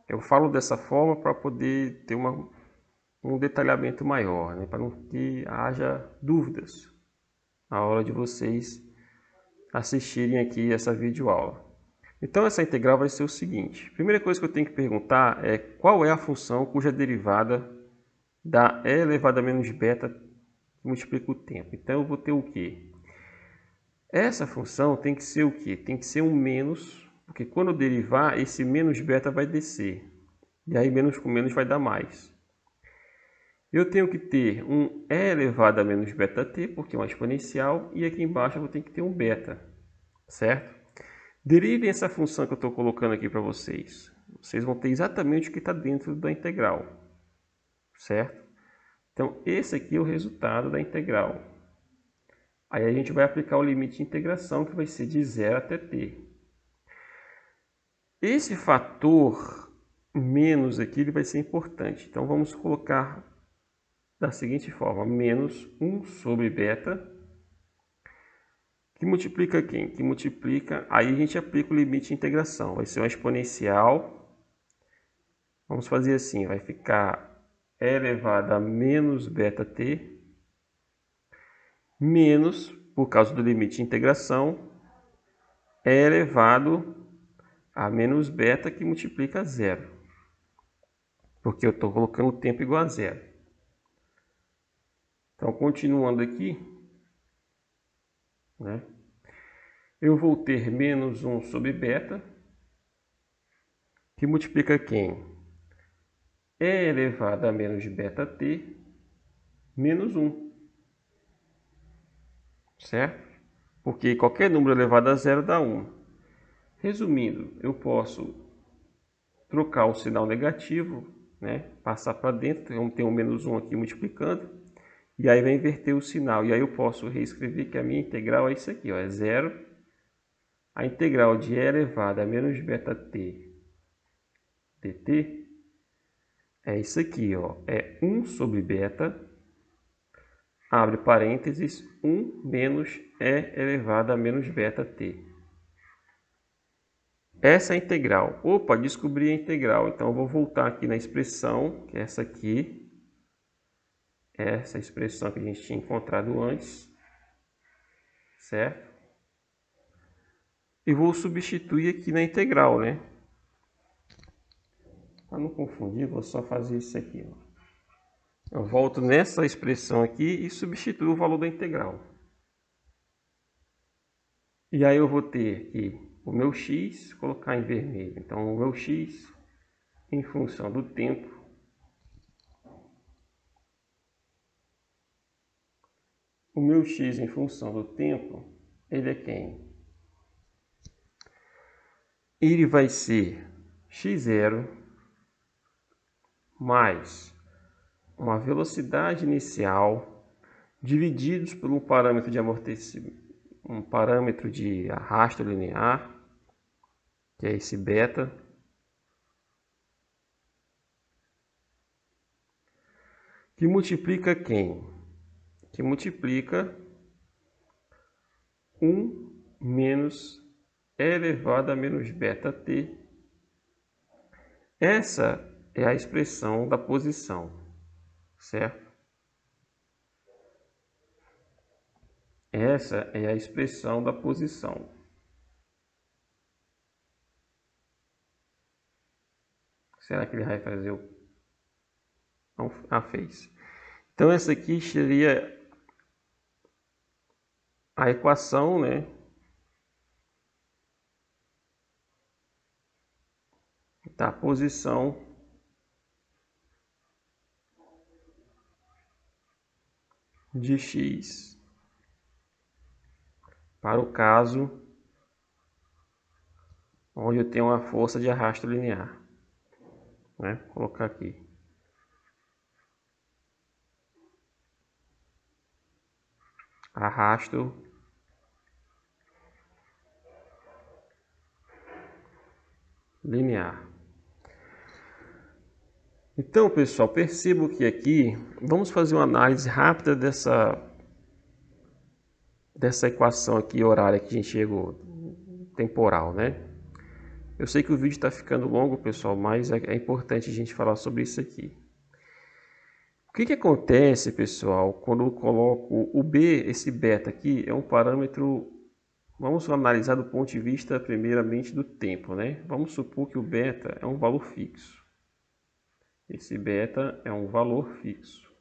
Eu falo dessa forma para poder ter um detalhamento maior, né? Para não que haja dúvidas na hora de vocês assistirem aqui essa videoaula. Então essa integral vai ser o seguinte. Primeira coisa que eu tenho que perguntar é qual é a função cuja derivada dá e elevado a menos beta que multiplica o tempo. Então eu vou ter o quê? Essa função tem que ser o quê? Tem que ser um menos, porque quando eu derivar, esse menos beta vai descer. E aí menos com menos vai dar mais. Eu tenho que ter um e elevado a menos beta t, porque é uma exponencial, e aqui embaixo eu vou ter que ter um beta, certo? Derivem essa função que eu estou colocando aqui para vocês. Vocês vão ter exatamente o que está dentro da integral, certo? Então, esse aqui é o resultado da integral. Aí a gente vai aplicar o limite de integração, que vai ser de 0 até t. Esse fator menos aqui ele vai ser importante. Então vamos colocar da seguinte forma: menos 1 sobre beta, que multiplica quem? Que multiplica, aí a gente aplica o limite de integração, vai ser uma exponencial. Vamos fazer assim, vai ficar e elevado a menos beta t, menos, por causa do limite de integração, e elevado a menos beta, que multiplica zero, porque eu estou colocando o tempo igual a zero. Então, continuando aqui, né, eu vou ter menos 1 sobre beta, que multiplica quem? E elevado a menos beta t, menos 1. Certo? Porque qualquer número elevado a zero dá 1. Resumindo, eu posso trocar o sinal negativo, né, passar para dentro, vamos ter um menos 1 aqui multiplicando, e aí vai inverter o sinal. E aí eu posso reescrever que a minha integral é isso aqui, ó, é 0. A integral de e elevado a menos beta t dt é isso aqui, ó, é 1 sobre beta, abre parênteses, 1 menos e elevado a menos beta t. Essa é a integral. Opa, descobri a integral. Então eu vou voltar aqui na expressão, que é essa aqui. Essa expressão que a gente tinha encontrado antes. Certo? E vou substituir aqui na integral, né? Para não confundir, vou só fazer isso aqui, ó. Eu volto nessa expressão aqui e substituo o valor da integral. E aí eu vou ter aqui o meu x, colocar em vermelho. Então o meu x em função do tempo o meu x em função do tempo, ele é quem? Ele vai ser x0 mais uma velocidade inicial divididos por um parâmetro de amortecimento, um parâmetro de arrasto linear, que é esse beta, que multiplica quem? Que multiplica 1 menos e elevado a menos beta t. Essa é a expressão da posição, certo? Essa é a expressão da posição. Será que ele vai fazer o... Não, fez. Então essa aqui seria a equação, né, da posição de x para o caso onde eu tenho uma força de arrasto linear, né? Vou colocar aqui. Arrasto linear. Então, pessoal, percebo que aqui vamos fazer uma análise rápida dessa equação aqui horária que a gente chegou, temporal, né? Eu sei que o vídeo está ficando longo, pessoal, mas é importante a gente falar sobre isso aqui. O que acontece, pessoal, quando eu coloco o B, esse beta aqui, é um parâmetro, vamos analisar do ponto de vista, primeiramente, do tempo, né? Vamos supor que o beta é um valor fixo. Esse beta é um valor fixo.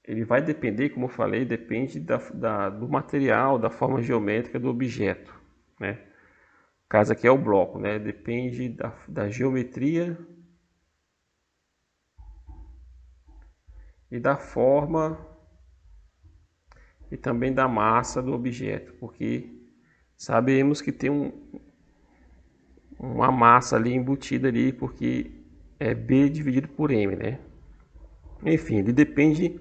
Ele vai depender, como eu falei, depende do material, da forma geométrica do objeto, né? No caso aqui é o bloco, né? Depende da geometria e da forma e também da massa do objeto, porque sabemos que tem uma massa ali embutida ali, porque é B dividido por M, né? Enfim, ele depende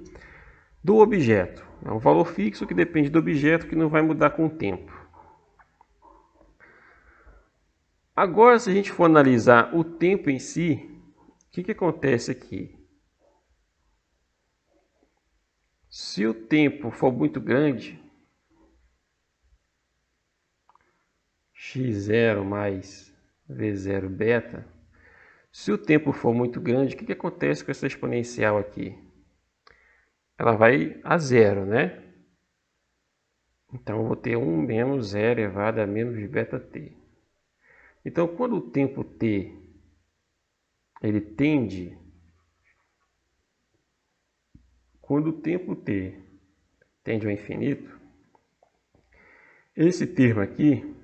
do objeto. É um valor fixo que depende do objeto, que não vai mudar com o tempo. Agora, se a gente for analisar o tempo em si, o que acontece aqui? Se o tempo for muito grande, x0 mais v0 beta, se o tempo for muito grande, o que acontece com essa exponencial aqui? Ela vai a zero, né? Então, eu vou ter 1 menos 0 elevado a menos beta t. Então, quando o tempo t ele tende, quando o tempo t tende ao infinito, esse termo aqui,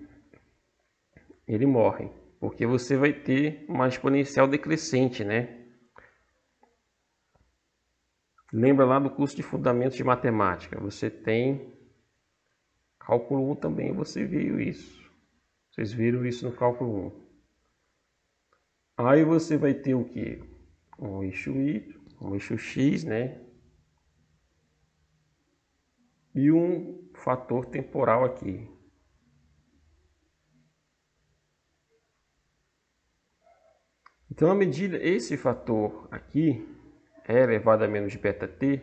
ele morre, porque você vai ter uma exponencial decrescente, né? Lembra lá do curso de Fundamentos de Matemática, você tem cálculo 1 também, você viu isso. Vocês viram isso no cálculo 1. Aí você vai ter o que? Um eixo y, um eixo x, né? E um fator temporal aqui. Então, à medida esse fator aqui é elevado a menos beta t,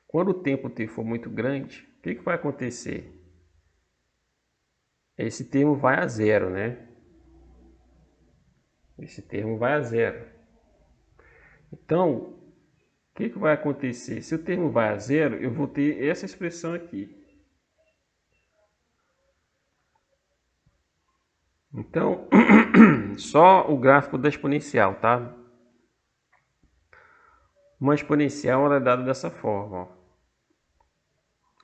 quando o tempo t for muito grande, o que vai acontecer? Esse termo vai a zero, né? Esse termo vai a zero. Então, o que vai acontecer? Se o termo vai a zero, eu vou ter essa expressão aqui. Então, só o gráfico da exponencial, tá? Uma exponencial ela é dada dessa forma, ó.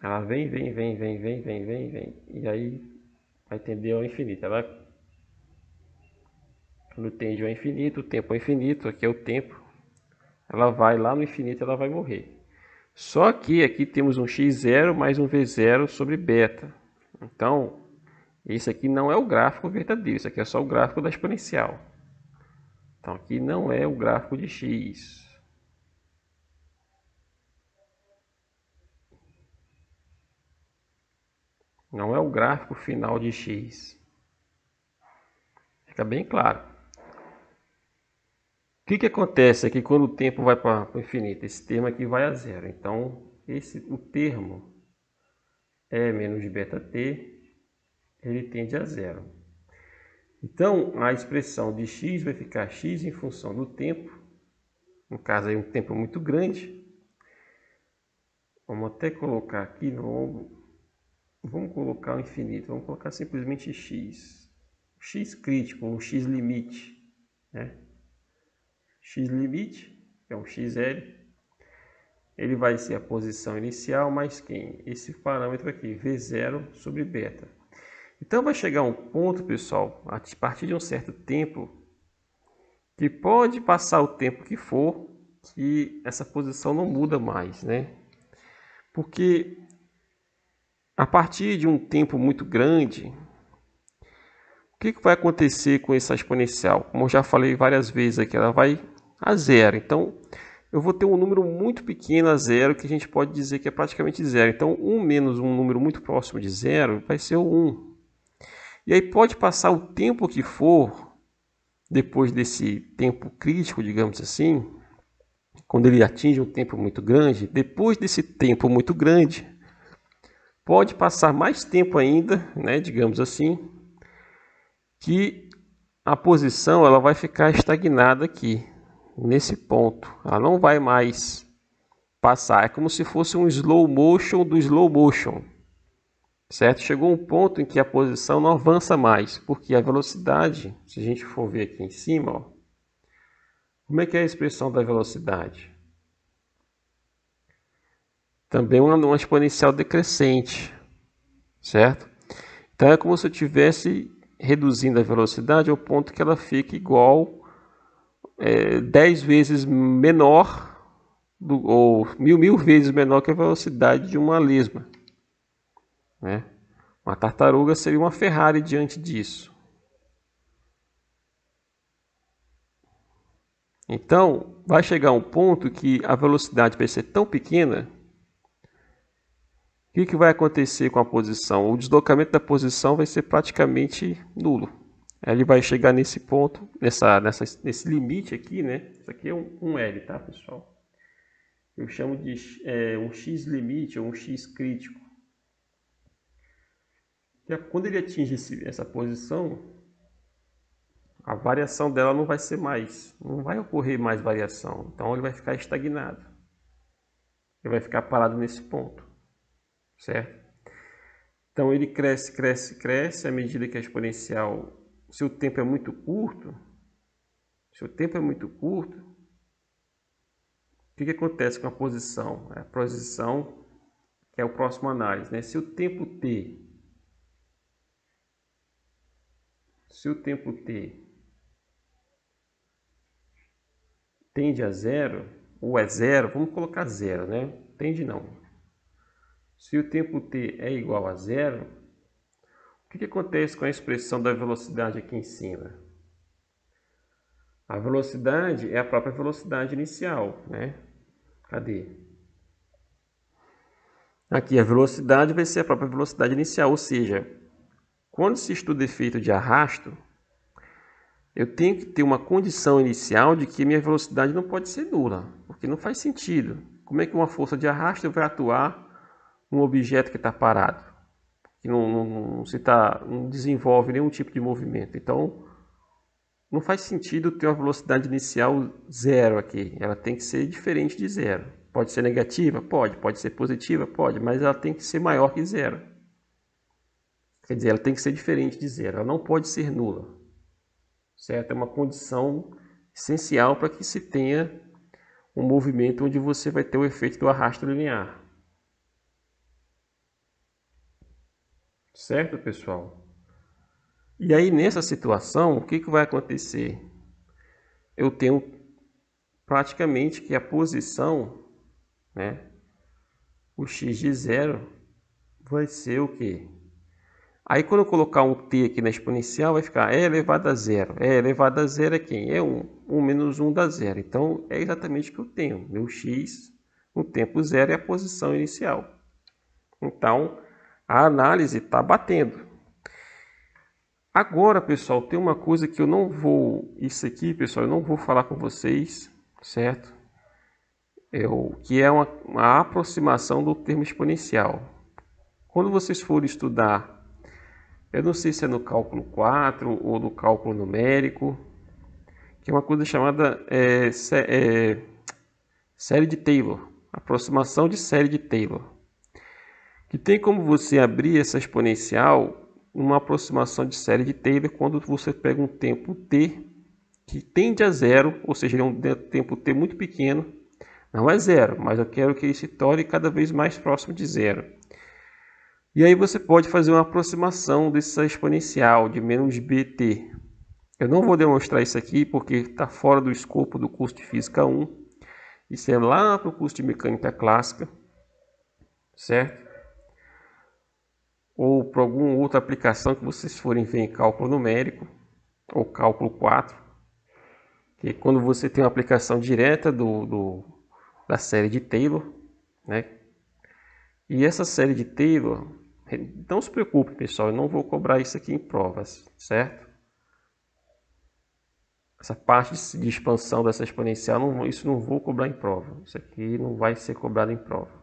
Ela vem, e aí vai tender ao infinito. Ela, quando tende ao infinito, o tempo é infinito, aqui é o tempo. Ela vai lá no infinito, ela vai morrer. Só que aqui temos um x0 mais um v0 sobre beta. Então, esse aqui não é o gráfico verdadeiro, isso aqui é só o gráfico da exponencial. Então, aqui não é o gráfico de x. Não é o gráfico final de x. Fica bem claro. O que acontece aqui quando o tempo vai para o infinito? Esse termo aqui vai a zero. Então, o termo E menos beta t, ele tende a zero. Então, a expressão de x vai ficar x em função do tempo. No caso, aí um tempo muito grande. Vamos até colocar aqui no... Vamos colocar o infinito. Vamos colocar simplesmente x. X crítico, um x limite, né? X limite, que é um xl, ele vai ser a posição inicial mais quem? Esse parâmetro aqui, v0 sobre beta. Então vai chegar um ponto, pessoal, a partir de um certo tempo, que pode passar o tempo que for, que essa posição não muda mais, né? Porque a partir de um tempo muito grande, o que vai acontecer com essa exponencial? Como eu já falei várias vezes aqui, ela vai a zero. Então, eu vou ter um número muito pequeno a zero, que a gente pode dizer que é praticamente zero. Então, 1 menos um número muito próximo de zero vai ser o 1. E aí pode passar o tempo que for, depois desse tempo crítico, digamos assim, quando ele atinge um tempo muito grande, depois desse tempo muito grande, pode passar mais tempo ainda, né, digamos assim, que a posição ela vai ficar estagnada aqui, nesse ponto. Ela não vai mais passar. É como se fosse um slow motion do slow motion. Certo? Chegou um ponto em que a posição não avança mais, porque a velocidade, se a gente for ver aqui em cima, ó, como é que é a expressão da velocidade? Também uma exponencial decrescente, certo? Então é como se eu estivesse reduzindo a velocidade ao ponto que ela fique igual 10 vezes menor, ou mil vezes menor que a velocidade de uma lesma, né? Uma tartaruga seria uma Ferrari diante disso. Então, vai chegar um ponto que a velocidade vai ser tão pequena, o que vai acontecer com a posição? O deslocamento da posição vai ser praticamente nulo. Ele vai chegar nesse ponto, nesse limite aqui, né? Isso aqui é um L, tá, pessoal? Eu chamo de um X limite ou um X crítico. Quando ele atinge essa posição, a variação dela não vai ser mais, não vai ocorrer mais variação. Então ele vai ficar estagnado. Ele vai ficar parado nesse ponto, certo? Então ele cresce, cresce, cresce à medida que a exponencial, se o tempo é muito curto, o que acontece com a posição? A posição que é o próximo análise, né? Se o tempo t tende a zero, ou é zero, vamos colocar zero, né? Tende não. Se o tempo t é igual a zero, o que acontece com a expressão da velocidade aqui em cima? A velocidade é a própria velocidade inicial, né? Cadê? Aqui a velocidade vai ser a própria velocidade inicial, ou seja, quando se estuda efeito de arrasto, eu tenho que ter uma condição inicial de que minha velocidade não pode ser nula, porque não faz sentido. Como é que uma força de arrasto vai atuar num objeto que está parado, que não desenvolve nenhum tipo de movimento? Então, não faz sentido ter uma velocidade inicial zero aqui. Ela tem que ser diferente de zero. Pode ser negativa? Pode. Pode ser positiva? Pode. Mas ela tem que ser maior que zero. Quer dizer, ela tem que ser diferente de zero. Ela não pode ser nula. Certo? É uma condição essencial para que se tenha um movimento onde você vai ter o efeito do arrasto linear. Certo, pessoal? E aí, nessa situação, o que vai acontecer? Eu tenho praticamente que a posição, né, o x de zero vai ser o quê? Aí quando eu colocar um t aqui na exponencial, vai ficar e elevado a zero. E elevado a zero é quem? É 1. 1 menos 1 dá zero. Então é exatamente o que eu tenho. Meu x no tempo zero é a posição inicial. Então a análise está batendo. Agora, pessoal, tem uma coisa que eu não vou... Isso aqui, pessoal, eu não vou falar com vocês, certo? Que é uma aproximação do termo exponencial. Quando vocês forem estudar, eu não sei se é no cálculo 4 ou no cálculo numérico, que é uma coisa chamada série de Taylor, aproximação de série de Taylor, que tem como você abrir essa exponencial uma aproximação de série de Taylor quando você pega um tempo t que tende a zero, ou seja, é um tempo t muito pequeno, não é zero, mas eu quero que ele se torne cada vez mais próximo de zero. E aí você pode fazer uma aproximação dessa exponencial de menos bt. Eu não vou demonstrar isso aqui porque está fora do escopo do curso de Física 1. Isso é lá para o curso de Mecânica Clássica, certo? Ou para alguma outra aplicação que vocês forem ver em cálculo numérico, ou cálculo 4. Que é quando você tem uma aplicação direta da série de Taylor, né? E essa série de Taylor, não se preocupe, pessoal, eu não vou cobrar isso aqui em provas, certo? Essa parte de expansão dessa exponencial, isso não vou cobrar em prova. Isso aqui não vai ser cobrado em prova.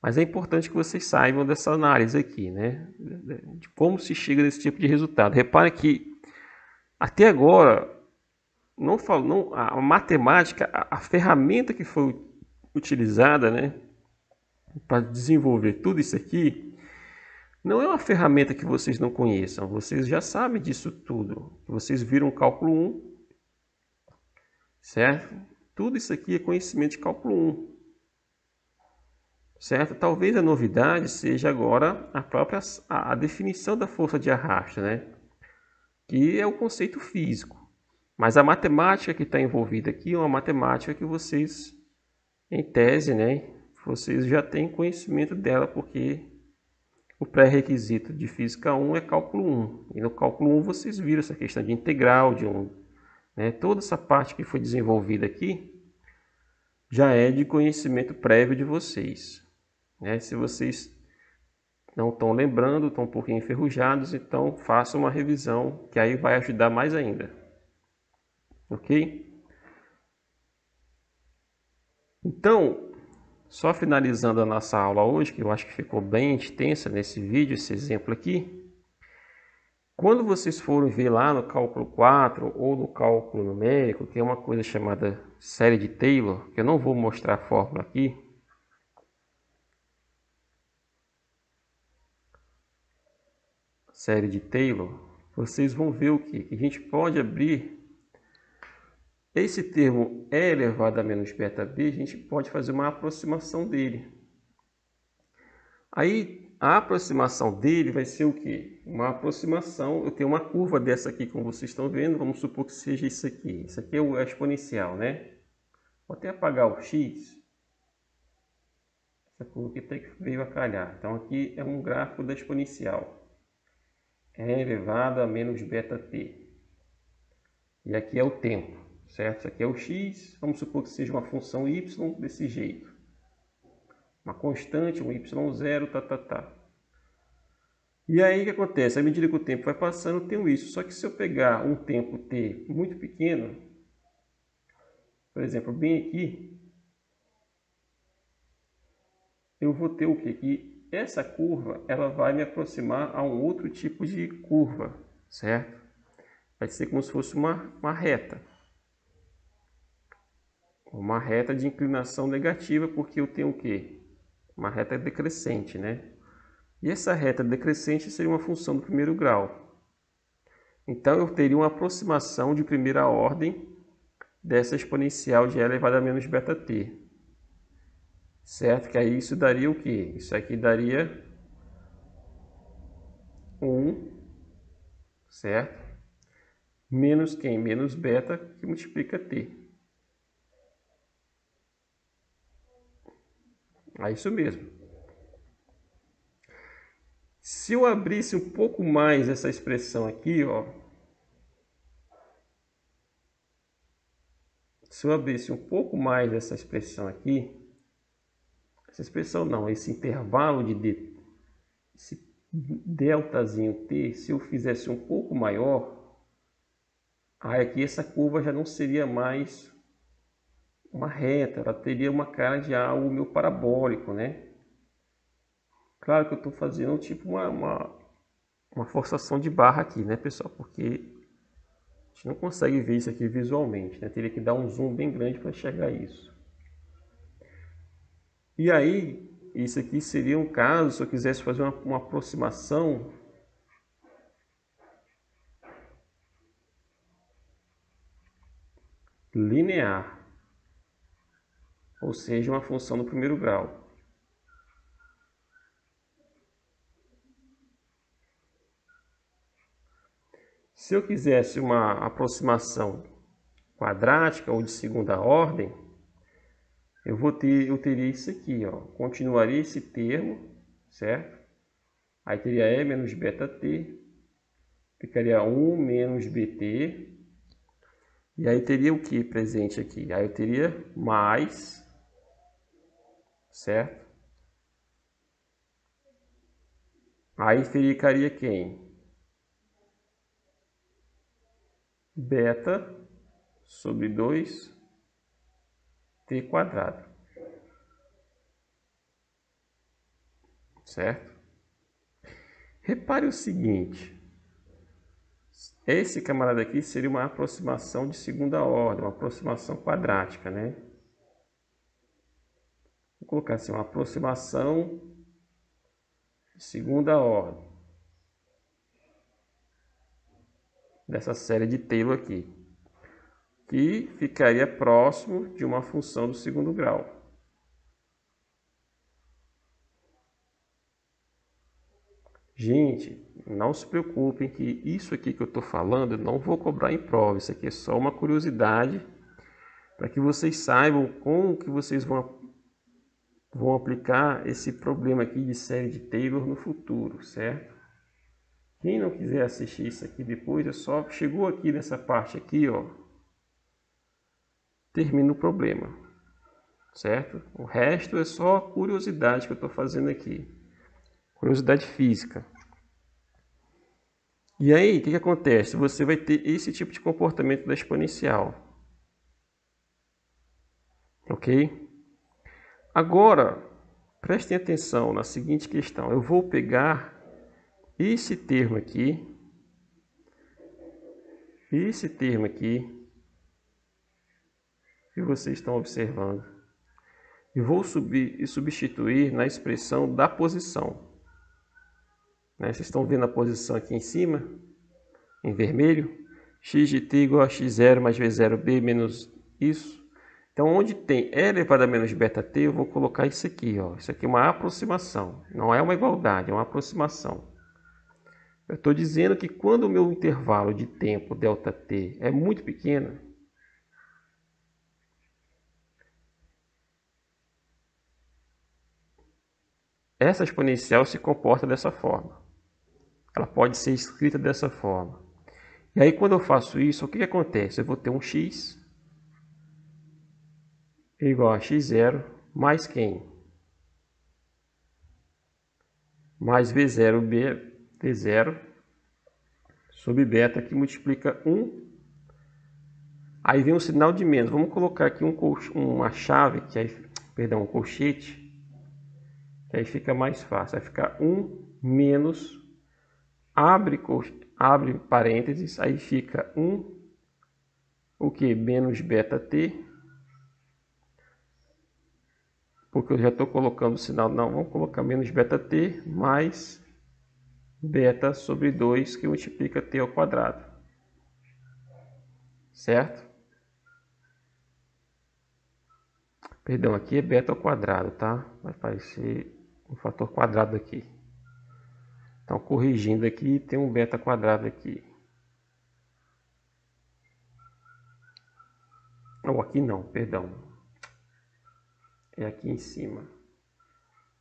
Mas é importante que vocês saibam dessa análise aqui, né? De como se chega nesse tipo de resultado. Repare que até agora, a matemática, a ferramenta que foi utilizada, né, para desenvolver tudo isso aqui, não é uma ferramenta que vocês não conheçam. Vocês já sabem disso tudo. Vocês viram o cálculo 1, certo? Tudo isso aqui é conhecimento de cálculo 1, certo? Talvez a novidade seja agora a definição da força de arrasto, né? Que é o conceito físico. Mas a matemática que está envolvida aqui é uma matemática que vocês, em tese, né, vocês já têm conhecimento dela, porque o pré-requisito de Física 1 é cálculo 1. E no cálculo 1 vocês viram essa questão de integral, né, toda essa parte que foi desenvolvida aqui já é de conhecimento prévio de vocês. Né? Se vocês não estão lembrando, estão um pouquinho enferrujados, então faça uma revisão que aí vai ajudar mais ainda. Ok? Então, só finalizando a nossa aula hoje, que eu acho que ficou bem extensa nesse vídeo, esse exemplo aqui. Quando vocês forem ver lá no cálculo 4 ou no cálculo numérico, que é uma coisa chamada série de Taylor, que eu não vou mostrar a fórmula aqui. Série de Taylor, vocês vão ver o que? Que a gente pode abrir esse termo E elevado a menos beta B, a gente pode fazer uma aproximação dele. Aí, a aproximação dele vai ser o quê? Uma aproximação, eu tenho uma curva dessa aqui, como vocês estão vendo, vamos supor que seja isso aqui. Isso aqui é o exponencial, né? Vou até apagar o x. Essa curva aqui até que veio a calhar. Então, aqui é um gráfico da exponencial. E elevado a menos beta t. E aqui é o tempo, certo? Isso aqui é o x, vamos supor que seja uma função y desse jeito. Uma constante, um y0, tá. E aí o que acontece? À medida que o tempo vai passando, eu tenho isso. Só que se eu pegar um tempo t muito pequeno, por exemplo, bem aqui, eu vou ter o quê? Que essa curva ela vai me aproximar a um outro tipo de curva, certo? Vai ser como se fosse uma reta. Uma reta de inclinação negativa, porque eu tenho o quê? Uma reta decrescente, né? E essa reta decrescente seria uma função do primeiro grau. Então, eu teria uma aproximação de primeira ordem dessa exponencial de E elevado a menos beta t. Certo? Que aí isso daria o quê? Isso aqui daria 1, certo? Menos quem? Menos beta, que multiplica t. É isso mesmo. Se eu abrisse um pouco mais essa expressão aqui, ó. Se eu abrisse um pouco mais essa expressão aqui, essa expressão não, esse intervalo de d, esse deltazinho t, se eu fizesse um pouco maior, aí aqui essa curva já não seria mais uma reta, ela teria uma cara de algo meio parabólico, né? Claro que eu estou fazendo tipo uma forçação de barra aqui, né, pessoal? Porque a gente não consegue ver isso aqui visualmente, né? Teria que dar um zoom bem grande para enxergar isso. E aí, isso aqui seria um caso, se eu quisesse fazer uma aproximação linear, ou seja, uma função do primeiro grau. Se eu quisesse uma aproximação quadrática ou de segunda ordem, eu teria isso aqui, ó. Continuaria esse termo, certo? Aí teria E menos beta t, ficaria 1 menos bt, e aí teria o que presente aqui? Aí eu teria mais, certo? Aí ficaria quem? Beta sobre 2t². Certo? Repare o seguinte. Esse camarada aqui seria uma aproximação de segunda ordem, uma aproximação quadrática, né? Vou colocar assim, uma aproximação de segunda ordem dessa série de Taylor aqui, que ficaria próximo de uma função do segundo grau. Gente, não se preocupem que isso aqui que eu estou falando eu não vou cobrar em prova, isso aqui é só uma curiosidade para que vocês saibam como que vocês vão aplicar esse problema aqui de série de Taylor no futuro, certo? Quem não quiser assistir isso aqui depois, é só chegou aqui nessa parte aqui, ó, termina o problema, certo? O resto é só curiosidade que eu estou fazendo aqui. Curiosidade física. E aí, o que acontece? Você vai ter esse tipo de comportamento da exponencial. Ok? Agora, prestem atenção na seguinte questão. Eu vou pegar esse termo aqui, que vocês estão observando, e vou substituir na expressão da posição. Vocês estão vendo a posição aqui em cima, em vermelho? X de t igual a x0 mais v0b menos isso. Então, onde tem e elevado a menos beta-t, eu vou colocar isso aqui. Ó. Isso aqui é uma aproximação, não é uma igualdade, é uma aproximação. Eu estou dizendo que quando o meu intervalo de tempo, ΔT, é muito pequeno, essa exponencial se comporta dessa forma. Ela pode ser escrita dessa forma. E aí, quando eu faço isso, o que acontece? Eu vou ter um x igual a x0 mais quem? Mais v0 sobre beta, que multiplica 1. Aí vem um sinal de menos. Vamos colocar aqui uma chave, um colchete, que aí fica mais fácil. Vai ficar 1 menos, abre parênteses, aí fica 1, o que? Menos beta-t, porque eu já estou colocando o sinal, não, vamos colocar menos beta-t mais beta sobre 2, que multiplica t ao quadrado. Certo? Perdão, aqui é beta ao quadrado, tá? Vai aparecer um fator quadrado aqui. Então, corrigindo aqui, tem um beta quadrado aqui. Ou aqui não, perdão. É aqui em cima.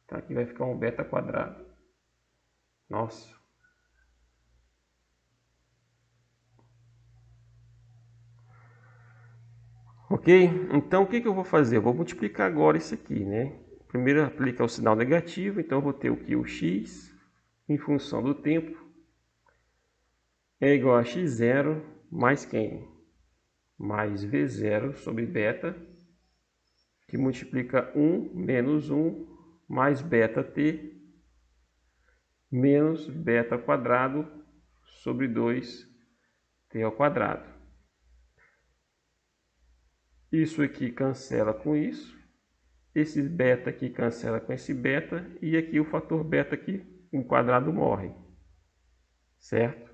Então, aqui vai ficar um beta quadrado. Nossa. Ok? Então, o que eu vou fazer? Eu vou multiplicar agora isso aqui, né? Primeiro, aplicar o sinal negativo. Então, eu vou ter o que? O x em função do tempo é igual a x0 mais quem? Mais v0 sobre beta, que multiplica 1 menos 1 mais beta-t menos beta quadrado sobre 2t ao quadrado. Isso aqui cancela com isso. Esse beta aqui cancela com esse beta. E aqui o fator beta aqui, um quadrado, morre. Certo?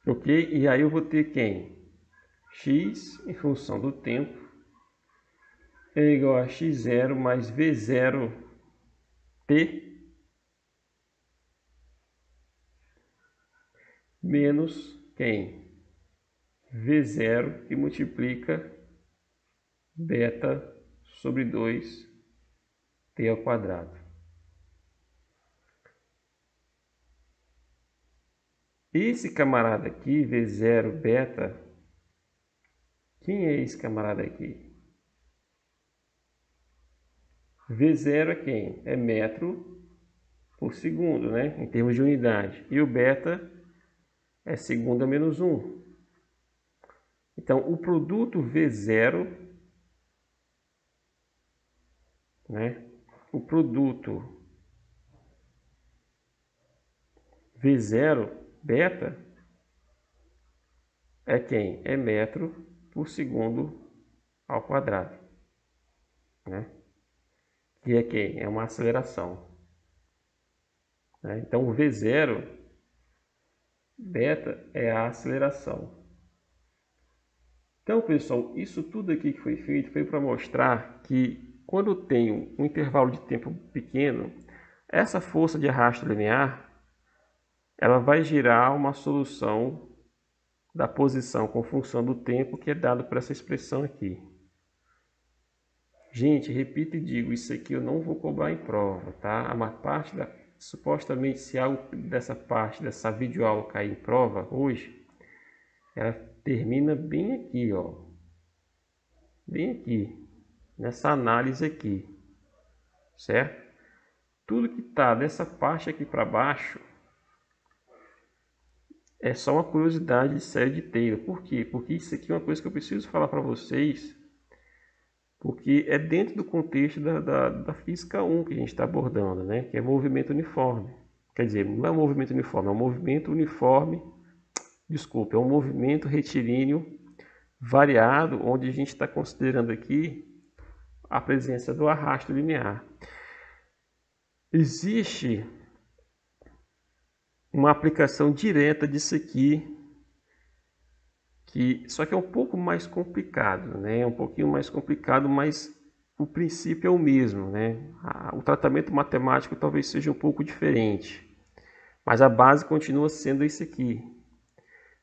Ok? E aí eu vou ter quem? X em função do tempo é igual a x0 mais v0t menos quem? V0, que multiplica beta sobre 2t ao quadrado. Esse camarada aqui, V0 beta, quem é esse camarada aqui? V0 é quem? É metro por segundo, né? Em termos de unidade. E o beta é segundo a menos 1. Então, o produto V0, né? O produto V0 beta é quem? É metro por segundo ao quadrado, né? Que é quem? É uma aceleração. Né? Então, o V0 beta é a aceleração. Então, pessoal, isso tudo aqui que foi feito foi para mostrar que quando eu tenho um intervalo de tempo pequeno, essa força de arrasto linear ela vai gerar uma solução da posição com função do tempo que é dado por essa expressão aqui. Gente, repito e digo, isso aqui eu não vou cobrar em prova, tá? Uma parte supostamente, se algo dessa videoaula cair em prova hoje, ela termina bem aqui, ó. Bem aqui, nessa análise aqui. certo? Tudo que está dessa parte aqui para baixo é só uma curiosidade de série de Taylor. Por quê? Porque isso aqui é uma coisa que eu preciso falar para vocês, porque é dentro do contexto da física 1 que a gente está abordando, né? Que é movimento uniforme. Quer dizer, não é um movimento uniforme, é um movimento uniforme, desculpa, é um movimento retilíneo variado, onde a gente está considerando aqui a presença do arrasto linear. Existe uma aplicação direta disso aqui, só que é um pouco mais complicado, né? É um pouquinho mais complicado, mas o princípio é o mesmo, né? O tratamento matemático talvez seja um pouco diferente, mas a base continua sendo esse aqui,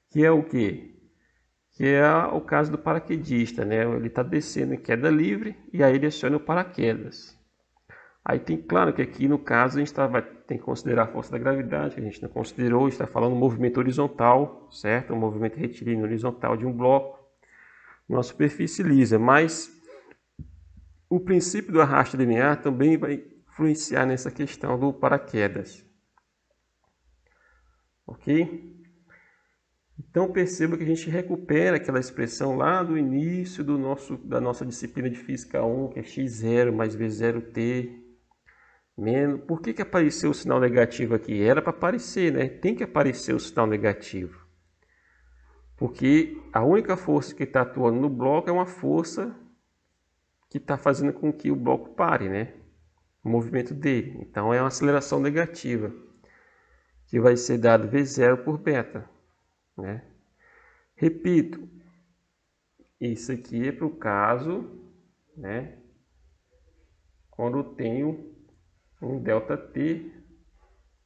que é o quê? Que é o caso do paraquedista, né? Ele está descendo em queda livre e aí ele aciona o paraquedas. Aí tem claro que aqui no caso a gente tem que considerar a força da gravidade, que a gente não considerou, a gente está falando um movimento horizontal, certo? Um movimento retilíneo horizontal de um bloco numa superfície lisa, mas o princípio do arrasto linear também vai influenciar nessa questão do paraquedas. Ok? Então perceba que a gente recupera aquela expressão lá do início da nossa disciplina de Física 1, que é x0 mais v0t menos. Por que apareceu o sinal negativo aqui? Era para aparecer, né? Tem que aparecer o sinal negativo. Porque a única força que está atuando no bloco é uma força que está fazendo com que o bloco pare, né? O movimento dele. Então é uma aceleração negativa, que vai ser dado v0 por beta, né? Repito, isso aqui é para o caso, né? Quando eu tenho um ΔT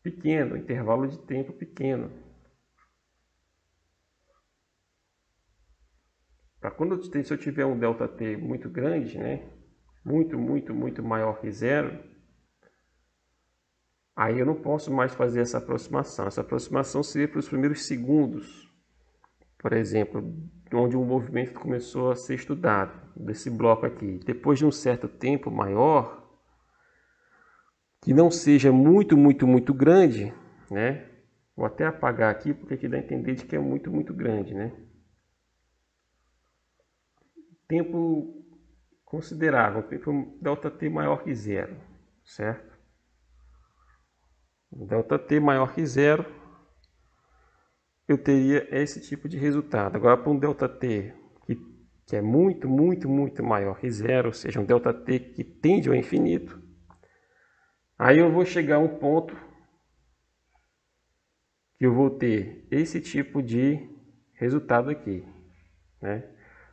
pequeno, intervalo de tempo pequeno. Para se eu tiver um ΔT muito grande, né? Muito maior que zero, aí eu não posso mais fazer essa aproximação. Essa aproximação seria para os primeiros segundos, por exemplo, onde o movimento começou a ser estudado, desse bloco aqui. Depois de um certo tempo maior, que não seja muito grande, né? Vou até apagar aqui porque aqui dá a entender de que é muito grande, né? Tempo considerável, tempo ΔT maior que zero, certo? ΔT maior que zero, eu teria esse tipo de resultado. Agora, para um ΔT que é muito maior que zero, ou seja, um ΔT que tende ao infinito, aí eu vou chegar a um ponto que eu vou ter esse tipo de resultado aqui, né?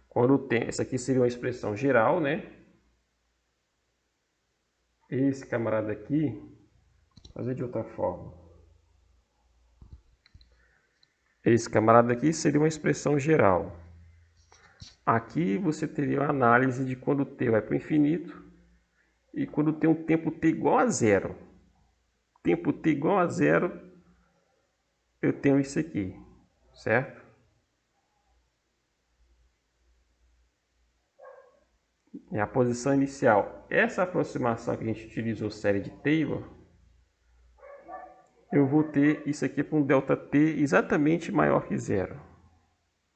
Quando tem, essa aqui seria uma expressão geral, né? Esse camarada aqui, vou fazer de outra forma. Esse camarada aqui seria uma expressão geral. Aqui você teria uma análise de quando t vai para o infinito e quando tem um tempo t igual a zero. Tempo t igual a zero, eu tenho isso aqui, certo? É a posição inicial. Essa aproximação que a gente utilizou, série de Taylor, eu vou ter isso aqui para um ΔT exatamente maior que zero,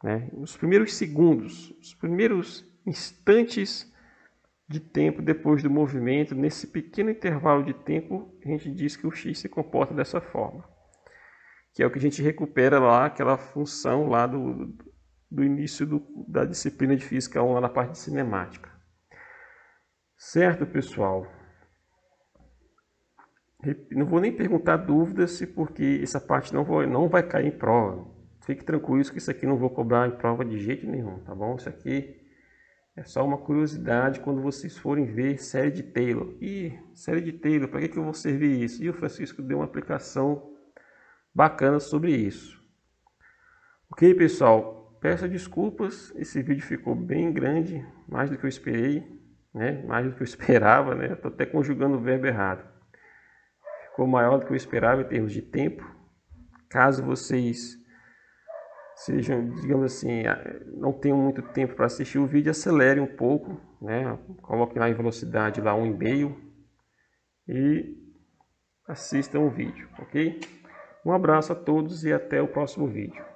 né? Os primeiros segundos, os primeiros instantes de tempo depois do movimento, nesse pequeno intervalo de tempo, a gente diz que o x se comporta dessa forma, que é o que a gente recupera lá, aquela função lá do início da disciplina de Física 1, lá na parte de cinemática. Certo, pessoal? Não vou nem perguntar dúvidas, porque essa parte não vai cair em prova. Fique tranquilo que isso aqui não vou cobrar em prova de jeito nenhum, tá bom? Isso aqui é só uma curiosidade quando vocês forem ver série de Taylor. Ih, série de Taylor, para que eu vou servir isso? E o Francisco deu uma aplicação bacana sobre isso. Ok, pessoal? Peço desculpas, esse vídeo ficou bem grande, mais do que eu esperei, né? Mais do que eu esperava, né? Estou até conjugando o verbo errado. Ficou maior do que eu esperava em termos de tempo. Caso vocês sejam, digamos assim, não tenham muito tempo para assistir o vídeo, acelere um pouco, né? Coloque lá em velocidade lá 1,5, e assistam o vídeo, ok? Um abraço a todos e até o próximo vídeo.